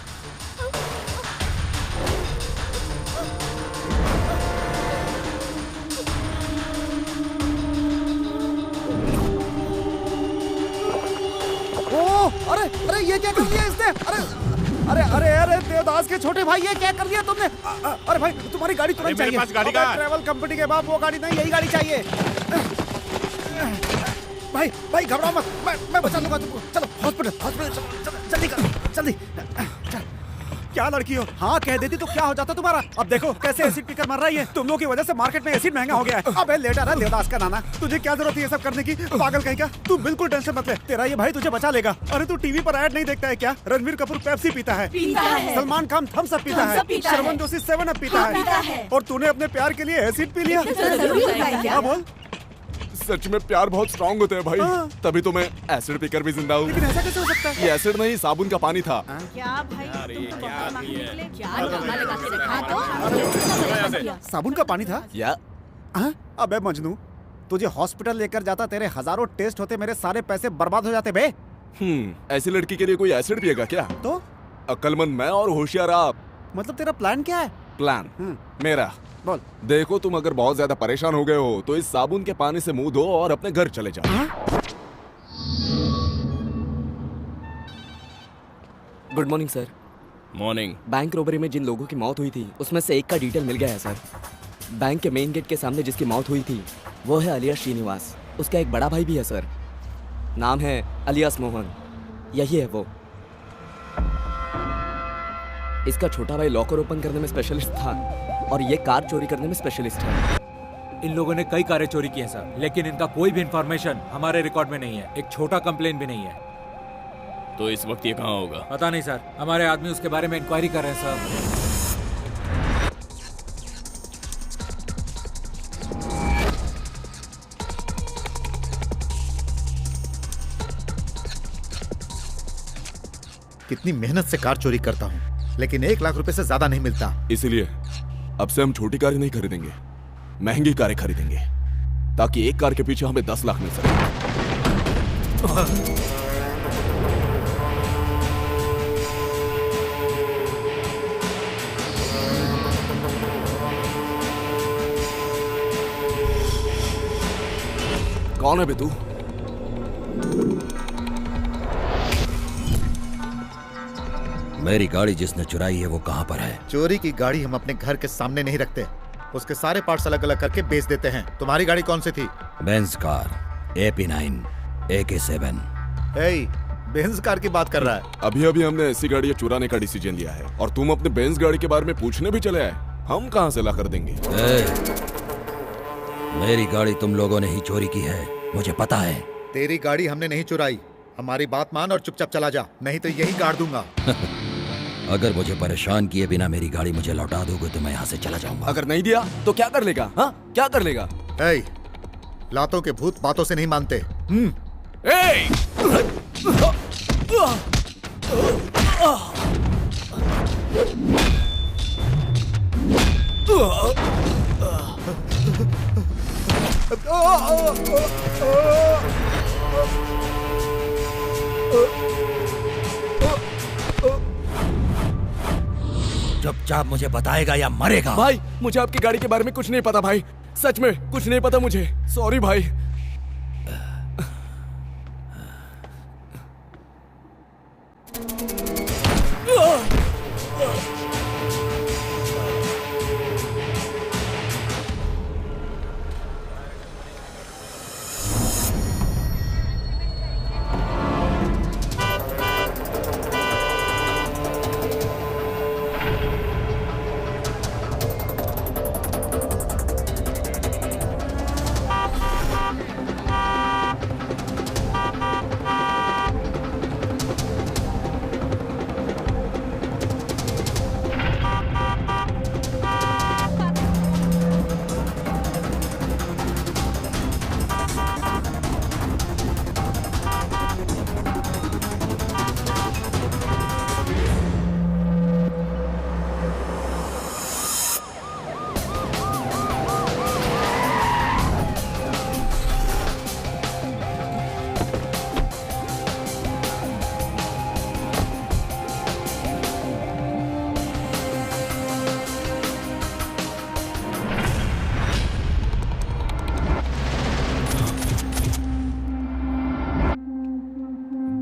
S10: अरे ये क्या कर दिया इसने? अरे देवदास के छोटे भाई, ये क्या कर दिया तुमने? अरे भाई तुम्हारी गाड़ी तुरंत चाहिए।
S16: मेरे पास गाड़ी कहाँ है?
S10: ट्रैवल कंपनी के बाप वो गाड़ी नहीं, यही गाड़ी चाहिए। भाई घबराओ मत, मैं बचा लूंगा तुमको। चलो हॉस्पिटल जल्दी। क्या लड़की हो? हाँ कह देती तो क्या हो जाता तुम्हारा? अब देखो कैसे एसिड पीकर मर रही है। तुम लोगों की वजह से मार्केट में एसिड महंगा हो गया है। अबे लेटर है देवदास का नाना, तुझे क्या जरूरत है ये सब करने की? पागल कहीं का। तू बिल्कुल टेंशन मत ले, तेरा ये भाई तुझे बचा लेगा। अरे तू टीवी पर ऐड नहीं देखता है क्या? रणवीर कपूर पेप्सी पीता है, सलमान खान थम्स अप पीता है, शर्मन जोशी 7 अप पीता है, और तूने अपने प्यार के लिए एसिड पी लिया। क्या बोल?
S7: सच में प्यार बहुत स्ट्रांग होता है भाई। तभी तो मैं एसिड पीकर भी जिंदा हूँ।
S10: लेकिन ऐसा कैसे हो सकता है?
S7: ये एसिड नहीं, साबुन का पानी था।
S5: क्या भाई?
S10: साबुन का पानी था?
S7: या
S10: अबे मजनू, तुझे हॉस्पिटल लेकर जाता, तेरे हजारों टेस्ट होते, मेरे सारे पैसे बर्बाद हो जाते बे।
S7: ऐसी लड़की के लिए कोई एसिड पिएगा क्या?
S10: तो
S7: अक्लमंद मैं और होशियार आप।
S10: मतलब तेरा प्लान क्या है?
S7: प्लान मेरा
S10: बोल।
S7: देखो तुम अगर बहुत ज्यादा परेशान हो गए हो तो इस साबुन के पानी से मुंह धो और अपने घर चले जाओ। Good morning sir.
S4: Morning.
S7: Bank robbery में जिन लोगों की मौत हुई थी उसमें से एक का डिटेल मिल गया है सर। बैंक के मेन गेट के सामने जिसकी मौत हुई थी वो है अलियास श्रीनिवास। उसका एक बड़ा भाई भी है सर, नाम है अलियास मोहन। यही है वो। इसका छोटा भाई लॉकर ओपन करने में स्पेशलिस्ट था और ये कार चोरी करने में स्पेशलिस्ट है।
S8: इन लोगों ने कई कारें चोरी की हैं सर, लेकिन इनका कोई भी इंफॉर्मेशन हमारे रिकॉर्ड में नहीं है। एक छोटा कंप्लेन भी नहीं है।
S4: तो इस वक्त ये कहाँ होगा?
S8: पता नहीं सर, हमारे आदमी उसके बारे में इंक्वायरी कर रहे हैं सर।
S6: कितनी मेहनत से कार चोरी करता हूँ, लेकिन 1 लाख रुपए से ज्यादा नहीं मिलता।
S7: इसीलिए अब से हम छोटी कारें नहीं खरीदेंगे, महंगी कारें खरीदेंगे, ताकि एक कार के पीछे हमें 10 लाख मिल सके। कौन है बे तू?
S2: मेरी गाड़ी जिसने चुराई है वो कहाँ पर है?
S6: चोरी की गाड़ी हम अपने घर के सामने नहीं रखते, उसके सारे पार्ट्स अलग अलग करके बेच देते हैं। तुम्हारी गाड़ी कौन सी थी?
S2: Benz car AP9 AK7।
S6: Benz car की बात कर रहा है?
S7: अभी अभी हमने ऐसी गाड़ी चुराने का डिसीजन लिया है और तुम अपने बेंज गाड़ी के बारे में पूछने भी चले आए। हम कहाँ से ला कर देंगे?
S2: मेरी गाड़ी तुम लोगों ने ही चोरी की है, मुझे पता है।
S6: तेरी गाड़ी हमने नहीं चुराई। हमारी बात मान और चुपचाप चला जा, नहीं तो यही गाड़ दूंगा।
S2: अगर मुझे परेशान किए बिना मेरी गाड़ी मुझे लौटा दोगे तो मैं यहाँ से चला जाऊंगा।
S7: अगर नहीं दिया तो क्या कर लेगा? हाँ, क्या कर लेगा?
S6: लातों के भूत बातों से नहीं मानते।
S2: चुपचाप मुझे बताएगा या मरेगा?
S7: भाई मुझे आपकी गाड़ी के बारे में कुछ नहीं पता भाई, सच में कुछ नहीं पता मुझे। सॉरी भाई।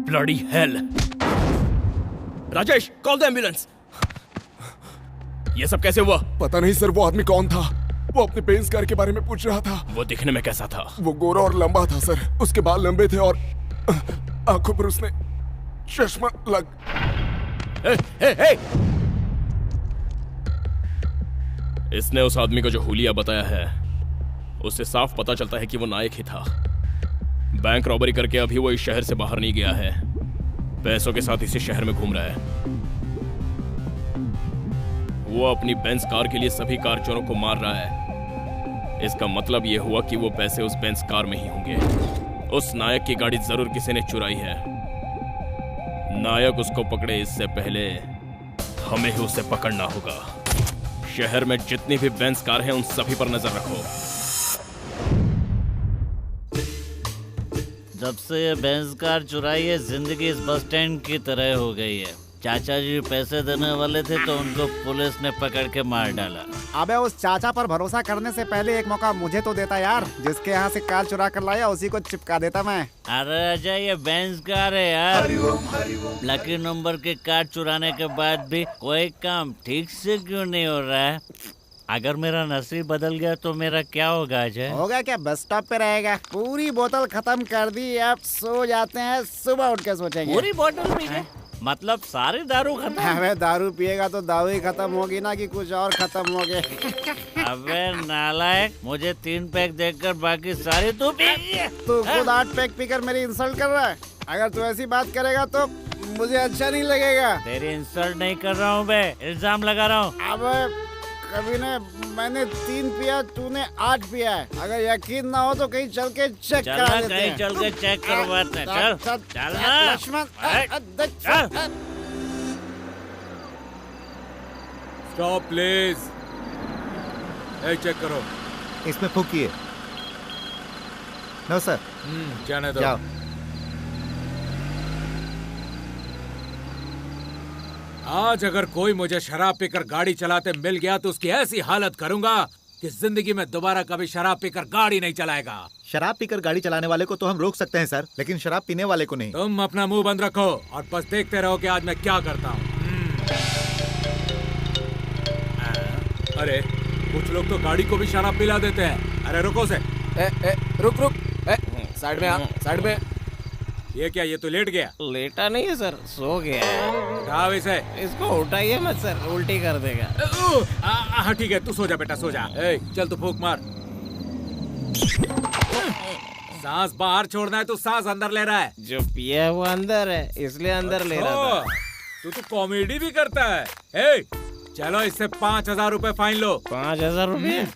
S4: Bloody hell. Rajesh, call the ambulance. ये सब कैसे हुआ?
S7: पता नहीं सर, वो आदमी कौन था? वो अपने बेंज कार के बारे में पूछ रहा था।
S4: वो दिखने में कैसा था?
S7: वो गोरा और लंबा था सर, उसके बाल लंबे थे और आंखों पर उसने चश्मा लग।
S4: इसने उस आदमी को जो हुलिया बताया है उससे साफ पता चलता है कि वो नायक ही था। बैंक रॉबरी करके अभी वो इस शहर से बाहर नहीं गया है, पैसों के साथ इसी शहर में घूम रहा है। वो अपनी बेंज कार के लिए सभी कार चोरों को मार रहा है। इसका मतलब ये हुआ कि वो पैसे उस बेंज कार में ही होंगे। उस नायक की गाड़ी जरूर किसी ने चुराई है। नायक उसको पकड़े इससे पहले हमें ही उसे पकड़ना होगा। शहर में जितनी भी बेंज कार हैं उन सभी पर नजर रखो।
S11: जब से ये बेंज कार चुराई है, जिंदगी इस बस स्टैंड की तरह हो गई है। चाचा जी पैसे देने वाले थे तो उनको पुलिस ने पकड़ के मार डाला।
S10: अबे उस चाचा पर भरोसा करने से पहले एक मौका मुझे तो देता यार। जिसके यहाँ से कार चुरा कर लाया उसी को चिपका देता मैं।
S11: अरे अजय, ये बेंज कार है यार। लकी नंबर की कार चुराने के बाद भी कोई काम ठीक से क्यों नहीं हो रहा है? अगर मेरा नसीब बदल गया तो मेरा क्या होगा अजय?
S10: होगा क्या, बस स्टॉप पे रहेगा। पूरी बोतल खत्म कर दी, अब सो जाते हैं, सुबह उठ के सोचेंगे।
S11: पूरी बोतल पी गए? मतलब सारी दारू खत्म?
S10: अबे दारू पिएगा तो दारू ही खत्म होगी ना कि कुछ और खत्म हो गए।
S11: अबे नालायक, मुझे 3 पैक देकर बाकी सारी तू पी गया।
S10: तू खुद 8 पैक पीकर मेरी इंसल्ट कर रहा है। अगर तू ऐसी बात करेगा तो मुझे अच्छा नहीं लगेगा।
S11: तेरी इंसल्ट नहीं कर रहा हूँ बे, इल्जाम लगा रहा हूँ।
S10: अब कभी ने मैंने 3 पिया, तूने 8 पिया है। अगर यकीन ना हो तो कहीं चल के चेक करा लेते हैं।
S11: कहीं चल के चेक करवाते हैं। चल चल
S10: लक्ष्मण,
S3: स्टॉप प्लीज। चेक करो।
S6: इसमें फूकिए। No sir.
S3: जाने दो।
S6: जाओ।
S3: आज अगर कोई मुझे शराब पीकर गाड़ी चलाते मिल गया तो उसकी ऐसी हालत करूंगा कि जिंदगी में दोबारा कभी शराब पीकर गाड़ी नहीं चलाएगा।
S6: शराब पीकर गाड़ी चलाने वाले को तो हम रोक सकते हैं सर, लेकिन शराब पीने वाले को नहीं।
S3: तुम अपना मुंह बंद रखो और बस देखते रहो कि आज मैं क्या करता हूँ। अरे कुछ लोग तो गाड़ी को भी शराब पिला देते हैं। अरे रुको से।
S12: रुक रुक, साइड में आ, साइड में।
S3: ये क्या, ये तो लेट गया?
S12: लेटा नहीं है सर, सो गया है।
S3: उठाओ इसे।
S12: इसको उठाइए मत सर, उल्टी कर देगा।
S3: हाँ ठीक है, तू सो जा बेटा, सो जा। चल तू फूंक मार। सांस बाहर छोड़ना है, तू सांस अंदर ले रहा है।
S12: जो पिया है वो अंदर है, इसलिए अंदर ले रहा था।
S3: तू तो कॉमेडी भी करता है। चलो इससे 5000 रुपए फाइन लो।
S12: 5000 रुपए?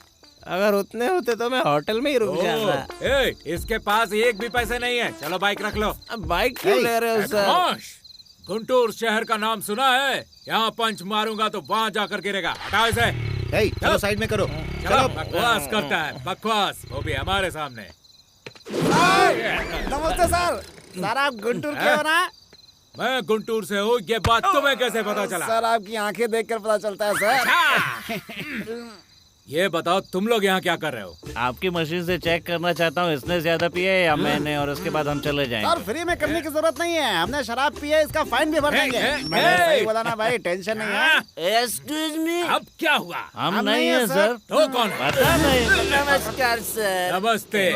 S12: अगर उतने होते तो मैं होटल में ही रुक जाता।
S3: इसके पास एक भी पैसे नहीं है। चलो बाइक रख लो।
S12: बाइक क्यों ले रहे हो सर?
S3: गुंटूर शहर का नाम सुना है? यहाँ पंच मारूंगा तो वहाँ जाकर गिरेगा। हटाओ इसे।
S6: चलो साइड में करो।
S3: चलो। बकवास करता है, बकवास, वो भी हमारे सामने।
S10: नमस्ते सर। सर आप गुंटूर के हो ना?
S3: मैं गुंटूर से हूँ। ये बात तुम्हें कैसे पता चला?
S10: सर आपकी आंखें देखकर पता चलता है सर।
S3: ये बताओ तुम लोग यहाँ क्या कर रहे हो?
S11: आपकी मशीन से चेक करना चाहता हूँ इसने ज्यादा पिया है या मैंने, और उसके बाद हम चले जाएंगे।
S10: सर फ्री में करने की जरूरत नहीं है, हमने शराब पी है, इसका फाइन भी भर देंगे। मैंने सही बोला ना भाई, टेंशन नहीं है।
S12: Excuse me.
S3: अब क्या हुआ?
S11: हम नहीं है सर।
S3: तो कौन?
S11: पता नहीं।
S12: नमस्कार सर।
S3: नमस्ते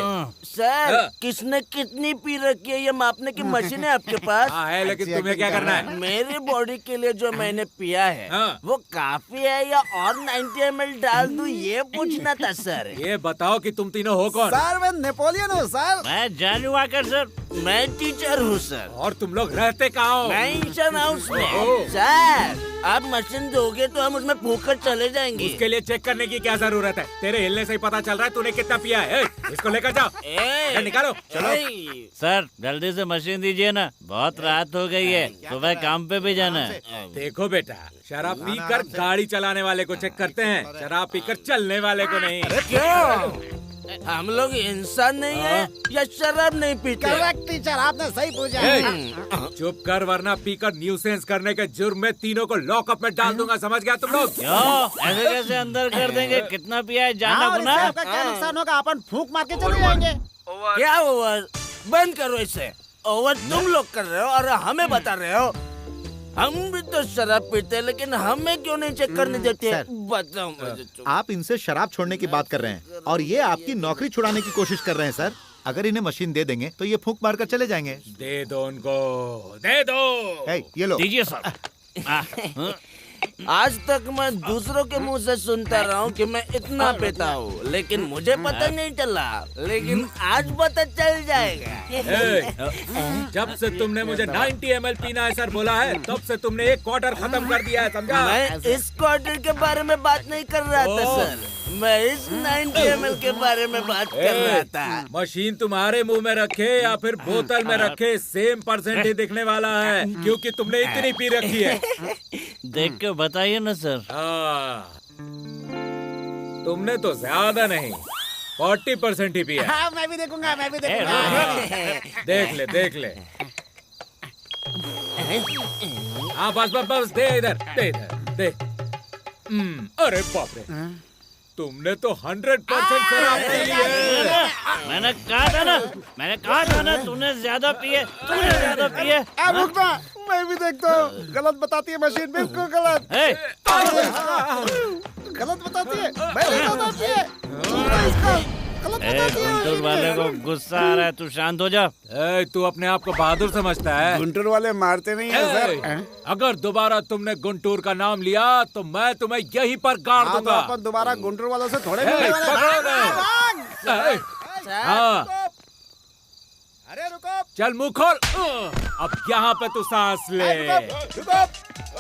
S12: सर। किसने कितनी पी रखी है ये मापने की मशीन है आपके पास?
S3: हाँ है, लेकिन तुम्हें क्या करना है?
S12: मेरी बॉडी के लिए जो मैंने पिया है वो काफी है या और 90 ml डाल दूं, ये पूछना था सर।
S3: ये बताओ कि तुम तीनों हो कौन?
S10: सर मैं नेपोलियन हूँ सर।
S11: मैं जान वाकर सर।
S12: मैं टीचर हूँ सर।
S3: और तुम लोग रहते कहाँ हो?
S12: मेंशन हाउस में। सर आप मशीन दोगे तो हम उसमें फूंक कर चले जाएंगे।
S3: उसके लिए चेक करने की क्या जरूरत है? तेरे हिलने से ही पता चल रहा है तूने कितना पिया है। इसको लेकर जाओ। निकालो। चलो
S11: सर जल्दी से मशीन दीजिए ना, बहुत रात हो गई है, सुबह काम पे भी जाना है।
S3: देखो बेटा, शराब पीकर गाड़ी चलाने वाले को चेक करते हैं, शराब पीकर चलने वाले को नहीं।
S12: क्यों? हम लोग इंसान नहीं है या शराब नहीं पीते?
S10: करेक्ट टीचर, आपने सही पूछा।
S3: चुप कर, वरना पीकर न्यूसेंस करने के जुर्म में तीनों को लॉकअप में डाल दूंगा, समझ गया तुम लोग?
S11: क्यों ऐसे कैसे अंदर कर देंगे? कितना पिया है जानना गुना?
S10: आपका क्या नुकसान होगा? अपन फूंक मार के चले जाएंगे।
S12: क्या ओवर? बंद करो इसे। ओवर तुम लोग कर रहे हो और हमें बता रहे हो। हम भी तो शराब पीते हैं, लेकिन हमें क्यों नहीं चेक करने देते? बताओ मुझे।
S6: आप इनसे शराब छोड़ने की बात कर रहे हैं और ये आपकी नौकरी छुड़ाने की कोशिश कर रहे हैं सर। अगर इन्हें मशीन दे देंगे तो ये फूंक मार कर चले जाएंगे।
S3: दे दो उनको, दे दो।
S6: ये लो।
S11: दीजिए सर।
S12: आज तक मैं दूसरों के मुंह से सुनता रहा हूँ कि मैं इतना पीता हूँ, लेकिन मुझे पता नहीं चला, लेकिन आज पता चल जाएगा।
S3: जब से तुमने मुझे 90 ml पीना है सर बोला है, तब से तुमने एक क्वार्टर खत्म कर दिया है, समझा?
S12: मैं इस क्वार्टर के बारे में बात नहीं कर रहा था सर, मैं इस 90 ml के बारे में बात कर रहा था।
S3: मशीन तुम्हारे मुंह में रखे या फिर बोतल में रखे, सेम परसेंट ही दिखने वाला है, क्योंकि तुमने इतनी पी रखी है।
S11: देख के बताइए ना सर।
S3: तुमने तो ज्यादा नहीं, 40% ही पिया।
S10: हाँ, मैं भी देखूंगा, मैं भी देखूंगा।
S3: देख ले, देख ले। हाँ बस बस बस, दे इधर, दे इधर, दे। अरे बाप रे, तुमने तो 100% शराब पी ली है।
S11: मैंने कहा था ना तूने ज्यादा पिए,
S10: रुकना, मैं भी देखता हूँ। गलत बताती है मशीन, बिल्कुल गलत। गलत बताती है, मैं नहीं बताती है।
S11: गुंटूर वाले को गुस्सा आ रहा है, तू शांत हो जा।
S3: तू अपने आप को बहादुर समझता है?
S10: गुंटूर वाले मारते नहीं है सर।
S3: अगर दोबारा तुमने गुंटूर का नाम लिया तो मैं तुम्हें यहीं पर गाड़ दूंगा।
S10: तो अपन दोबारा गुंटूर वालों से थोड़े मिलने वाले।
S3: हाँ,
S10: अरे रुको,
S3: चल मुंह खोल। अब यहाँ पे तू सांस ले।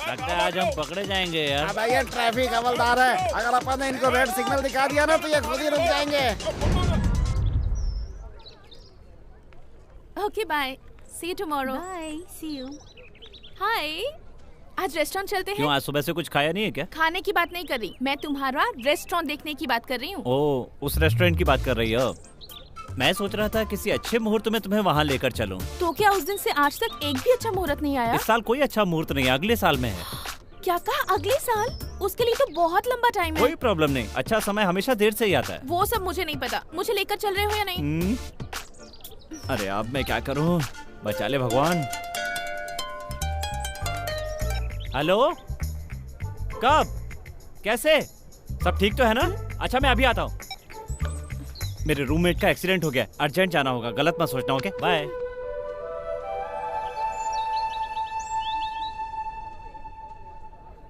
S11: लगता है आज हम पकड़े जाएंगे यार।
S10: अब ये ट्रैफिक हवलदार है, अगर अपन ने इनको रेड सिग्नल दिखा दिया ना तो ये खुद ही रुक जाएंगे।
S9: Okay bye, see you tomorrow.
S5: Bye, see you.
S9: Hi, आज रेस्टोरेंट चलते हैं?
S11: क्यों, आज सुबह से कुछ खाया नहीं है क्या?
S9: खाने की बात नहीं कर रही, मैं तुम्हारा रेस्टोरेंट देखने की बात कर रही हूँ।
S11: ओ, उस रेस्टोरेंट की बात कर रही हो? मैं सोच रहा था किसी अच्छे मुहूर्त में तुम्हें वहाँ लेकर चलूं।
S9: तो क्या उस दिन से आज तक एक भी अच्छा मुहूर्त नहीं आया?
S11: इस साल कोई अच्छा मुहूर्त नहीं, अगले साल में है।
S9: क्या कहा, अगले साल? उसके लिए तो बहुत लंबा टाइम है।
S11: कोई प्रॉब्लम नहीं, अच्छा समय हमेशा देर से ही आता है।
S9: वो सब मुझे नहीं पता, मुझे लेकर चल रहे हो या नहीं?
S11: अरे अब मैं क्या करूं, बचा ले भगवान। हेलो, कब, कैसे, सब ठीक तो है ना? अच्छा मैं अभी आता हूँ। मेरे रूममेट का एक्सीडेंट हो गया, अर्जेंट जाना होगा, गलत मत सोचना। Okay bye.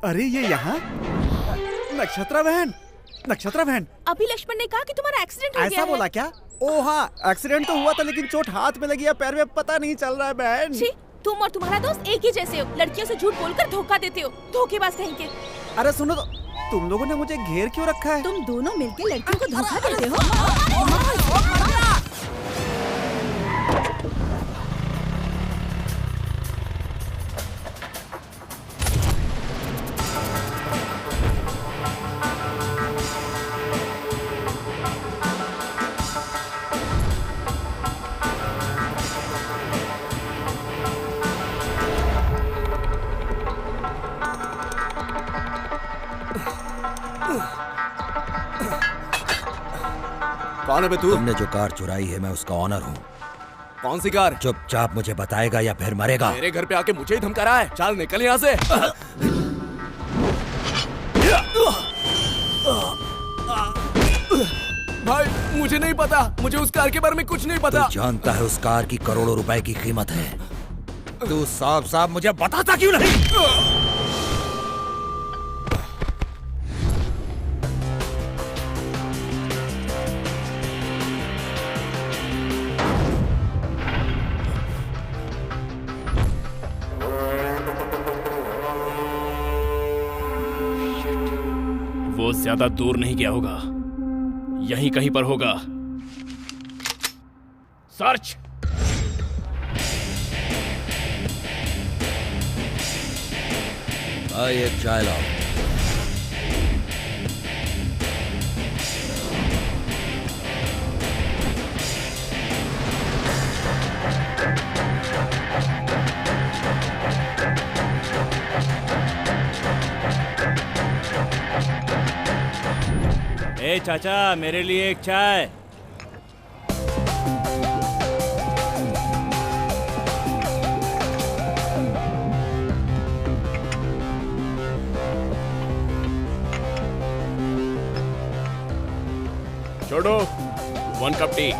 S10: अरे ये यहाँ नक्षत्रा बहन, नक्षत्रा बहन।
S9: अभी लक्ष्मण ने कहा कि तुम्हारा एक्सीडेंट हो गया
S10: ऐसा बोला क्या? ओ हाँ, एक्सीडेंट तो हुआ था लेकिन चोट हाथ में लगी है, पैर में पता नहीं चल रहा है बहन।
S9: छी, तुम और तुम्हारा दोस्त एक ही जैसे हो, लड़कियों से झूठ बोलकर धोखा देते हो, धोखेबाज कहीं के।
S10: अरे सुनो तो, तुम लोगों ने मुझे घेर क्यों रखा है?
S5: तुम दोनों मिलकर लड़कियों को धोखा देते हो।
S7: कौन है बे तू?
S2: तुमने जो कार चुराई है मैं उसका ऑनर हूँ।
S7: कौन सी कार?
S2: चुपचाप मुझे बताएगा या फिर मरेगा।
S7: मेरे घर पे आके मुझे ही धमका रहा है, चल निकल यहाँ से। भाई मुझे नहीं पता, मुझे उस कार के बारे में कुछ नहीं पता।
S2: तू जानता है उस कार की करोड़ों रुपए की कीमत है, तू साफ साफ मुझे बताता क्यों नहीं?
S4: वो ज्यादा दूर नहीं गया होगा, यहीं कहीं पर होगा। सर्च।
S2: भाई एक चाय लाओ।
S11: ए चाचा, मेरे लिए एक चाय।
S4: छोड़ो, 1 कप टी।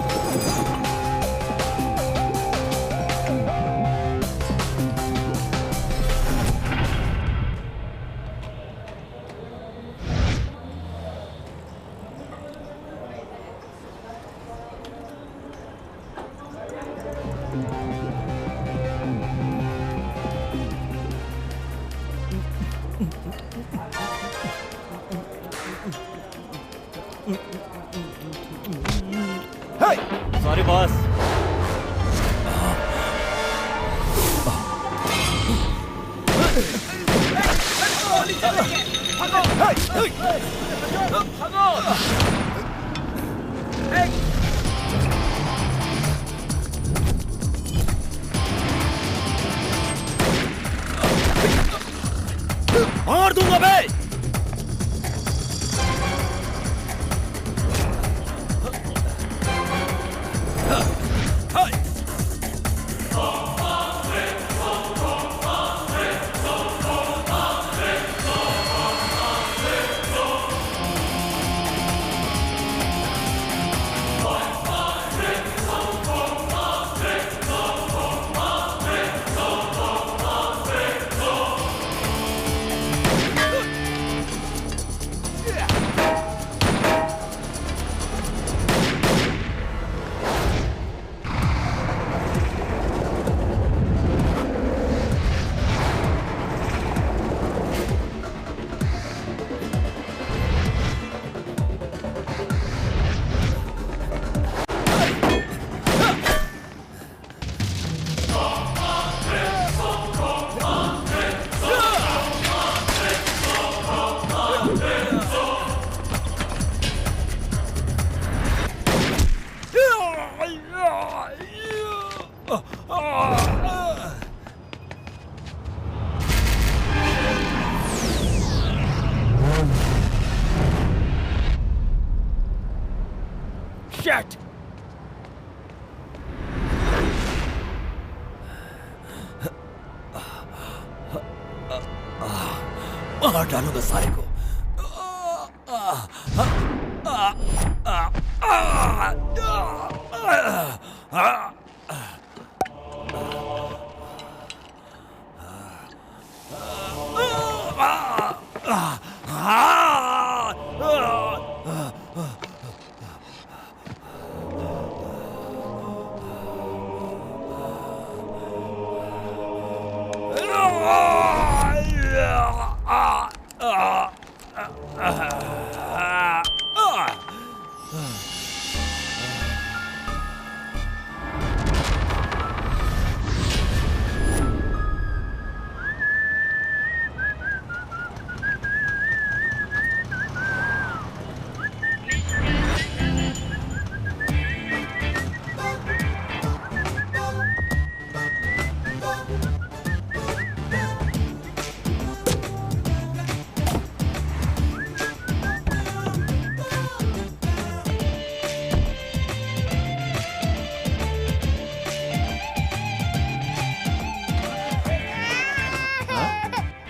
S11: Sorry boss.
S4: मार दूंगा बे। Shit!
S2: मार डालूंगा सारे को।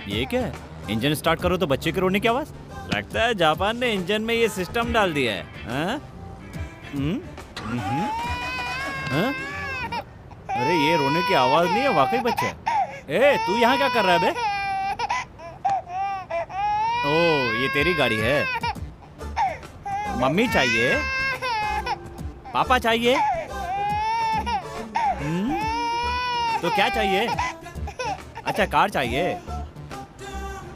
S11: ये क्या है? इंजन स्टार्ट करो तो बच्चे के रोने की आवाज। लगता है जापान ने इंजन में ये सिस्टम डाल दिया है। हाँ? हाँ? अरे ये रोने की आवाज नहीं है, वाकई बच्चा है। ए तू यहाँ क्या कर रहा है बे? ओ ये तेरी गाड़ी है। मम्मी चाहिए, पापा चाहिए, तो क्या चाहिए? अच्छा कार चाहिए,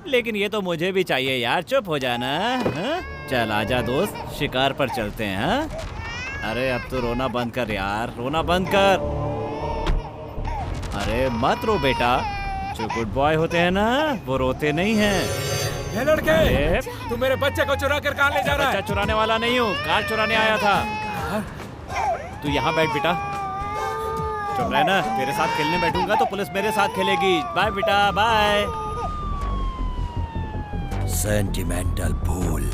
S11: लेकिन ये तो मुझे भी चाहिए यार। चुप हो जाना। हाँ? चल आजा दोस्त, शिकार पर चलते हैं। हाँ? अरे अब तो रोना बंद कर यार, रोना बंद कर। अरे मत रो बेटा, जो गुड बॉय होते हैं ना वो रोते नहीं हैं।
S3: ये लड़के, तू मेरे बच्चे को चुरा कर कहाँ ले जा रहा है?
S11: बच्चा चुराने वाला नहीं हूँ, कार चुराने आया था। तू यहाँ बैठ बेटा, चुप रहना। तेरे साथ खेलने बैठूंगा तो पुलिस मेरे साथ खेलेगी। बाय बेटा, बाय।
S2: सेंटिमेंटल फूल।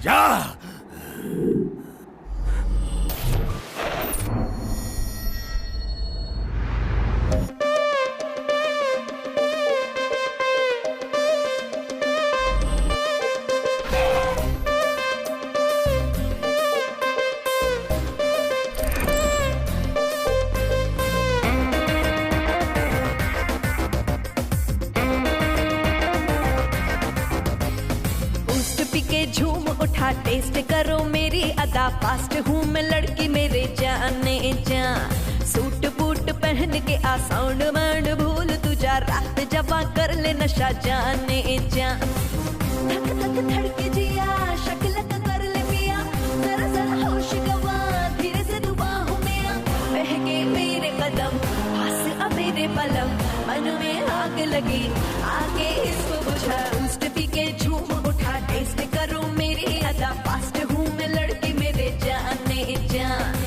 S3: जा।
S14: टेस्ट करो मेरी अदा, फास्ट हूँ मैं लड़की मेरे जाने जा। सूट बूट पहन के आ, साउंड माउंड भूल तू जा, रात जवा कर ले नशा जाने जा। धक धक धड़के जिया, शक्ल का कर ले पिया, जरा जरा होश गवा, धीरे से तू बाहों में आ। बहके मेरे कदम, पास आ मेरे पलम, मन में लगी आगे इसको बुझा बूस्ट पी के झूम उठा टेस्ट करो मेरी अदा फास्ट हूँ मैं लड़की मेरे जाने जान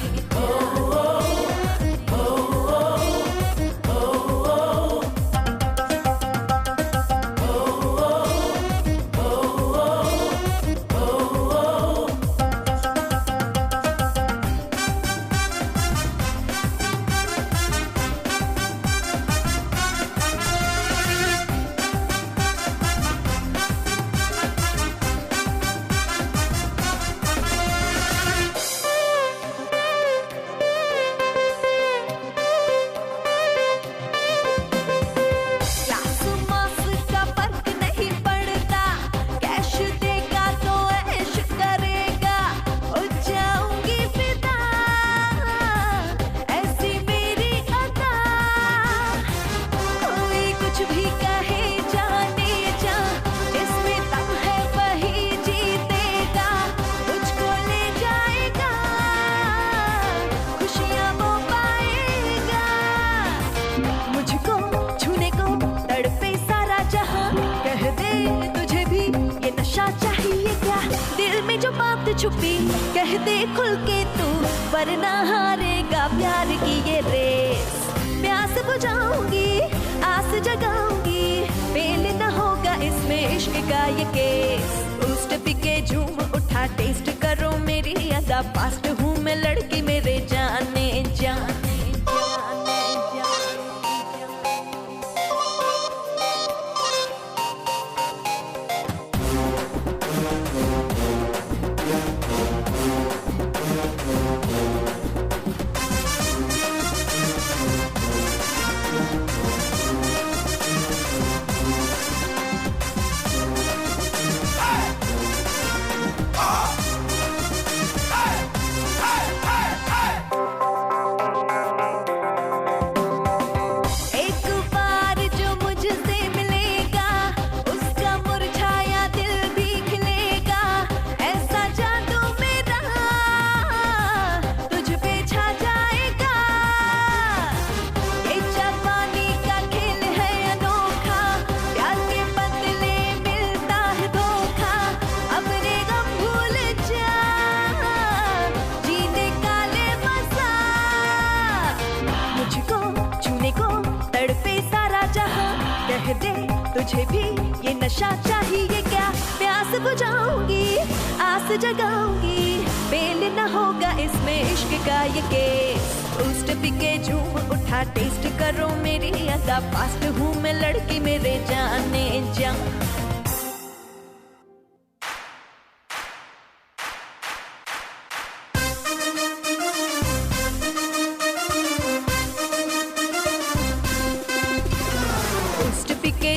S14: छुपी कह दे खुल के तू वरना हारेगा प्यार की ये रेस प्यास बुझाऊंगी आस जगाऊंगी फेल न होगा इसमें इश्क का ये केस बूस्ट पी के झूम उठा टेस्ट करो मेरी अदा फास्ट हूँ मैं लड़की मेरे जाने जाने तुझे भी ये नशा चाहिए क्या प्यास बुझाऊंगी आस जगाऊंगी फेल न होगा इसमें इश्क का ये केस बूस्ट पी के झूम उठा टेस्ट करो मेरी अदा फास्ट हूँ मैं लड़की मेरे जाने जा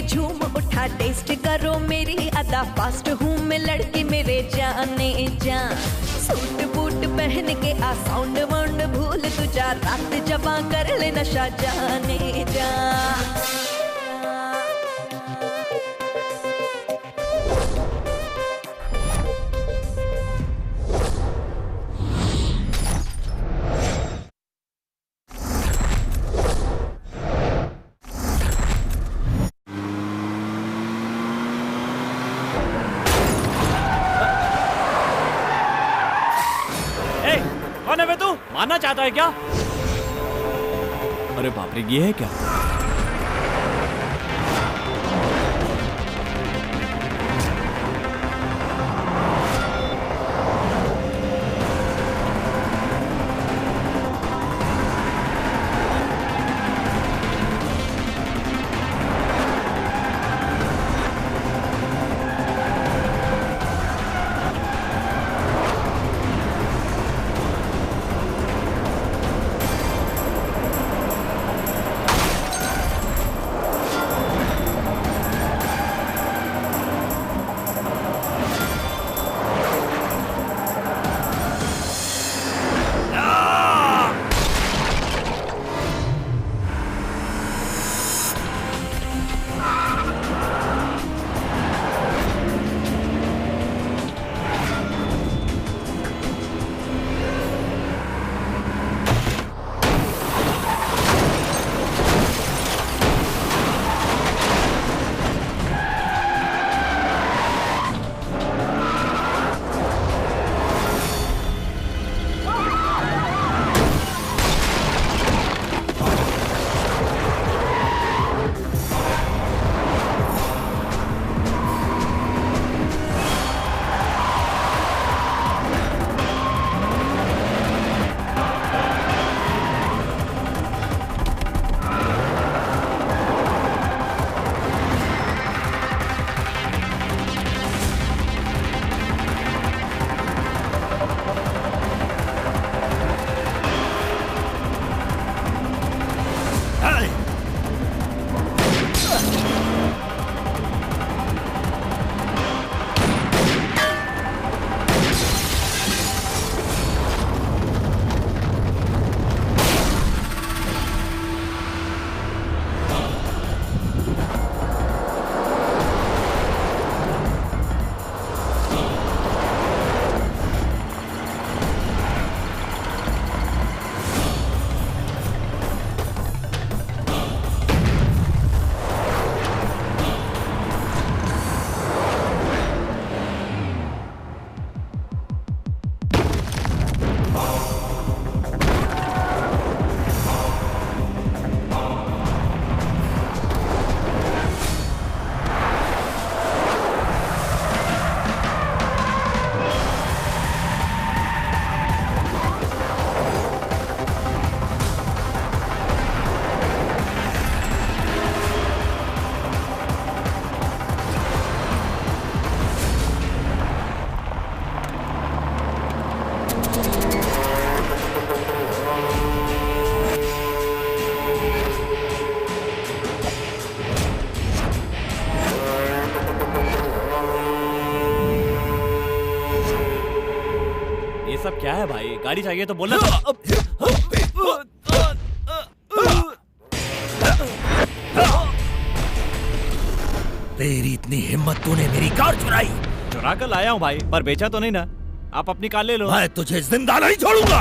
S14: झूम उठा टेस्ट करो मेरी अदा फास्ट हूँ मैं लड़की मेरे जाने जा सूट बूट पहन के आ साउंड वाउंड भूल तुझा रात जवा कर ले नशा जाने जा
S11: मानना चाहता है क्या? अरे बाप रे ये है क्या? गाड़ी चाहिए तो बोलना।
S2: तेरी इतनी हिम्मत, तूने मेरी कार चुराई।
S11: चुरा कर लाया हूँ भाई, पर बेचा तो नहीं ना। आप अपनी कार ले लो।
S2: मैं तुझे जिंदा नहीं छोड़ूंगा।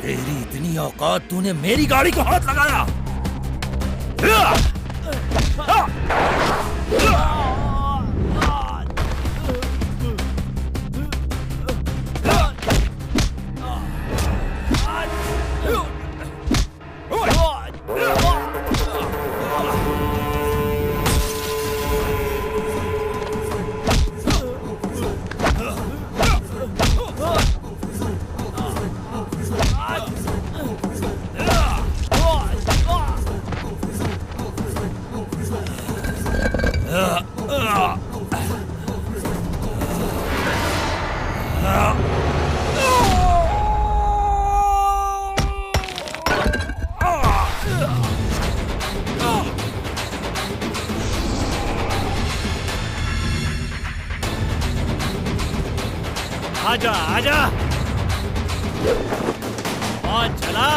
S2: तेरी इतनी औकात, तूने मेरी गाड़ी को हाथ लगाया।
S11: आजा आजा और चला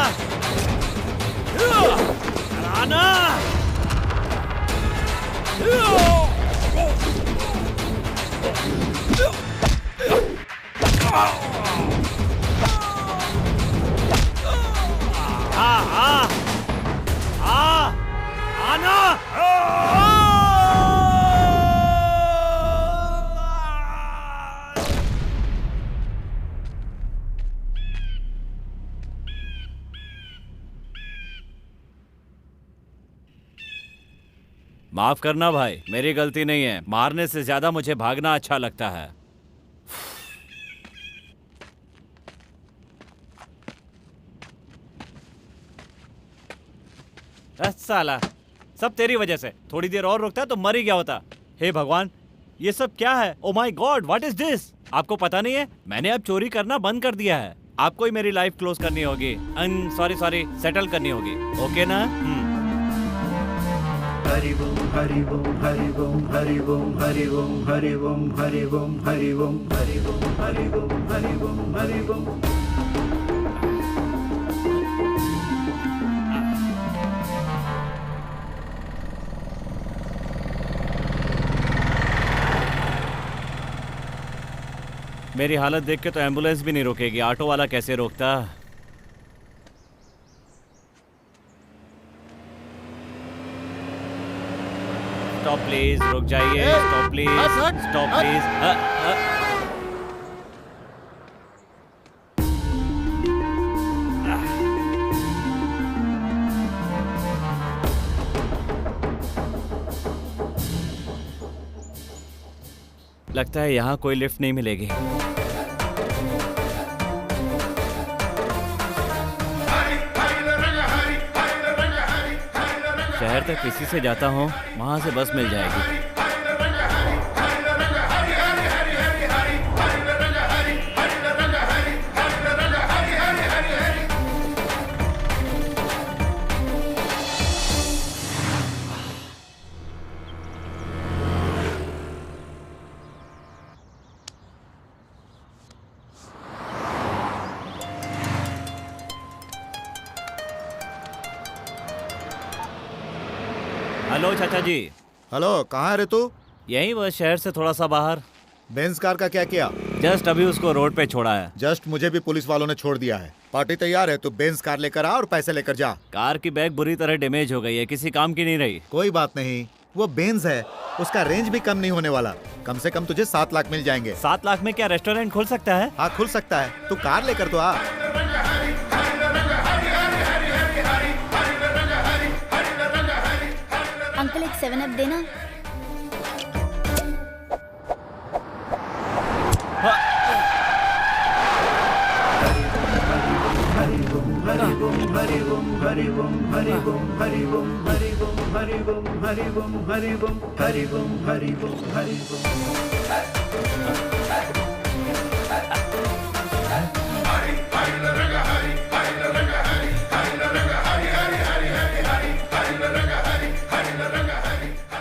S11: चलाना। आना। माफ करना भाई, मेरी गलती नहीं है। मारने से ज्यादा मुझे भागना अच्छा लगता है। साला, सब तेरी वजह से। थोड़ी देर और रुकता तो मर ही गया होता। हे भगवान, ये सब क्या है? Oh my God, what is this? आपको पता नहीं है, मैंने अब चोरी करना बंद कर दिया है। आपको ही मेरी लाइफ क्लोज करनी होगी। सॉरी, सेटल करनी होगी। ओके ना?
S13: हरि ओम हरि ओम हरि ओम हरि ओम हरि ओम हरि ओम हरि ओम हरि ओम हरि ओम हरि ओम हरि ओम हरि ओम।
S11: मेरी हालत देख के तो एम्बुलेंस भी नहीं रोकेगी, ऑटो वाला कैसे रोकता? स्टॉप प्लीज, रुक जाइए। Stop please, stop please. लगता है यहाँ कोई लिफ्ट नहीं मिलेगी। शहर तक किसी से जाता हूँ, वहां से बस मिल जाएगी। हेलो चाचा जी।
S6: हेलो, कहाँ है रे तू?
S11: यहीं, बस शहर से थोड़ा सा बाहर।
S6: बेंज कार का क्या किया?
S11: जस्ट अभी उसको रोड पे छोड़ा है।
S6: जस्ट मुझे भी पुलिस वालों ने छोड़ दिया है। पार्टी तैयार है, तू बेंज कार लेकर आ और पैसे लेकर जा।
S11: कार की बैग बुरी तरह डैमेज हो गई है, किसी काम की नहीं रही।
S6: कोई बात नहीं, वो बेंज है, उसका रेंज भी कम नहीं होने वाला। कम से कम तुझे 7 लाख मिल जाएंगे।
S11: 7 लाख में क्या रेस्टोरेंट खुल सकता है?
S6: हाँ, खुल सकता है। तू कार लेकर तो आ।
S16: अंकल, एक 7 अप देना।
S13: हरि ओम हरि ओम हरि ओम हरि ओम हरि ओम हरि ओम हरि ओम हरि ओम हरि ओम हरि ओम हरि ओम।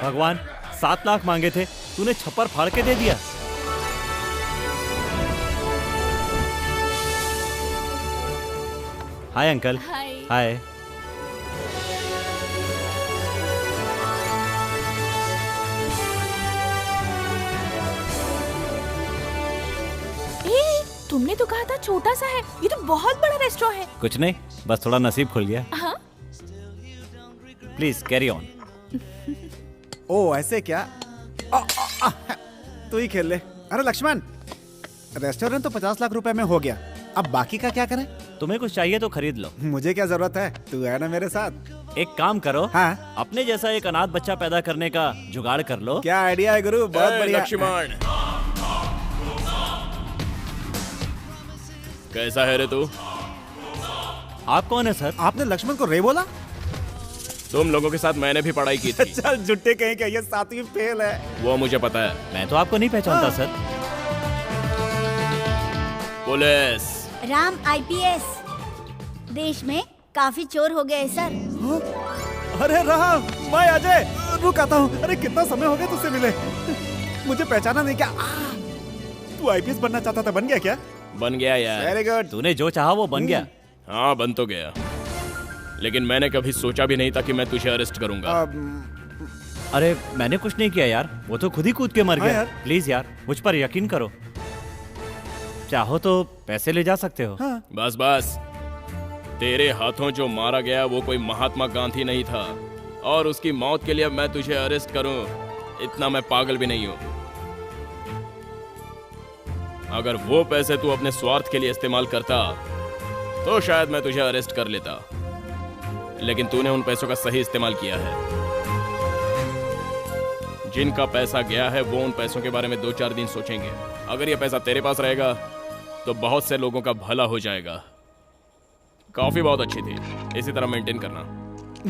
S11: भगवान, 7 लाख मांगे थे, तूने छप्पर फाड़ के दे दिया। Hi uncle. हाय।
S9: तुमने तो कहा था छोटा सा है, ये तो बहुत बड़ा रेस्टोरेंट है।
S11: कुछ नहीं, बस थोड़ा नसीब खुल गया।
S9: हाँ?
S11: Please carry on.
S10: ओ ऐसे क्या? तू ही खेल ले। अरे लक्ष्मण, रेस्टोरेंट तो 50 लाख रुपए में हो गया, अब बाकी का क्या करें?
S11: तुम्हें कुछ चाहिए तो खरीद लो।
S10: मुझे क्या जरूरत है, तू है ना मेरे साथ।
S11: एक काम करो।
S10: हाँ?
S11: अपने जैसा एक अनाथ बच्चा पैदा करने का जुगाड़ कर लो।
S10: क्या आइडिया है गुरु, बहुत बढ़िया।
S4: लक्ष्मण, कैसा है रे तू?
S11: आप कौन है सर?
S10: आपने लक्ष्मण को रे बोला?
S4: तुम लोगों के साथ मैंने भी पढ़ाई की थी।
S10: चल झुट्टे कहीं क्या, ये 7वीं फेल है।
S4: वो मुझे पता है।
S11: मैं तो आपको नहीं पहचानता सर।
S4: पुलिस।
S16: राम IPS। देश में काफी चोर हो गए सर।
S10: अरे राम, मैं अजय, रुक आता हूँ। अरे कितना समय हो गया तुझसे मिले, मुझे पहचाना नहीं क्या? तू IPS बनना चाहता था, बन गया क्या?
S4: बन गया यार।
S10: Very good.
S11: तूने जो चाहा वो बन गया।
S4: हाँ बन तो गया, लेकिन मैंने कभी सोचा भी नहीं था कि मैं तुझे अरेस्ट करूंगा।
S11: अरे मैंने कुछ नहीं किया यार, वो तो खुद ही कूद के मर
S10: हाँ
S11: गया।
S10: यार।
S11: प्लीज यार, मुझ पर यकीन करो। चाहो तो पैसे ले जा सकते हो।
S10: हाँ।
S4: बस बस, तेरे हाथों जो मारा गया वो कोई महात्मा गांधी नहीं था, और उसकी मौत के लिए मैं तुझे अरेस्ट करूं, इतना मैं पागल भी नहीं हूं। अगर वो पैसे तू अपने स्वार्थ के लिए इस्तेमाल करता तो शायद मैं तुझे अरेस्ट कर लेता, लेकिन तूने उन पैसों का सही इस्तेमाल किया है। जिनका पैसा गया है वो उन पैसों के बारे में 2-4 दिन सोचेंगे। अगर ये पैसा तेरे पास रहेगा तो बहुत से लोगों का भला हो जाएगा। कॉफी बहुत अच्छी थी, इसी तरह मेंटेन करना।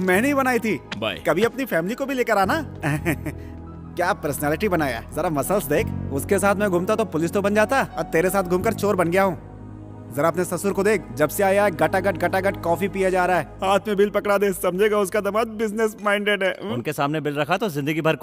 S10: मैंने ही बनाई थी।
S4: बाय।
S10: कभी अपनी फैमिली को भी लेकर आना। क्या पर्सनालिटी बनाया, जरा मसल्स देख। उसके साथ मैं घूमता तो पुलिस तो बन जाता, और तेरे साथ घूमकर चोर बन गया हूँ। जरा अपने ससुर को देख, जब से आया गटागट कॉफी पिया जा रहा है। हाथ में बिल पकड़ा दे, समझेगा उसका दामाद बिजनेस माइंडेड है।
S11: उनके सामने बिल रखा तो जिंदगी भर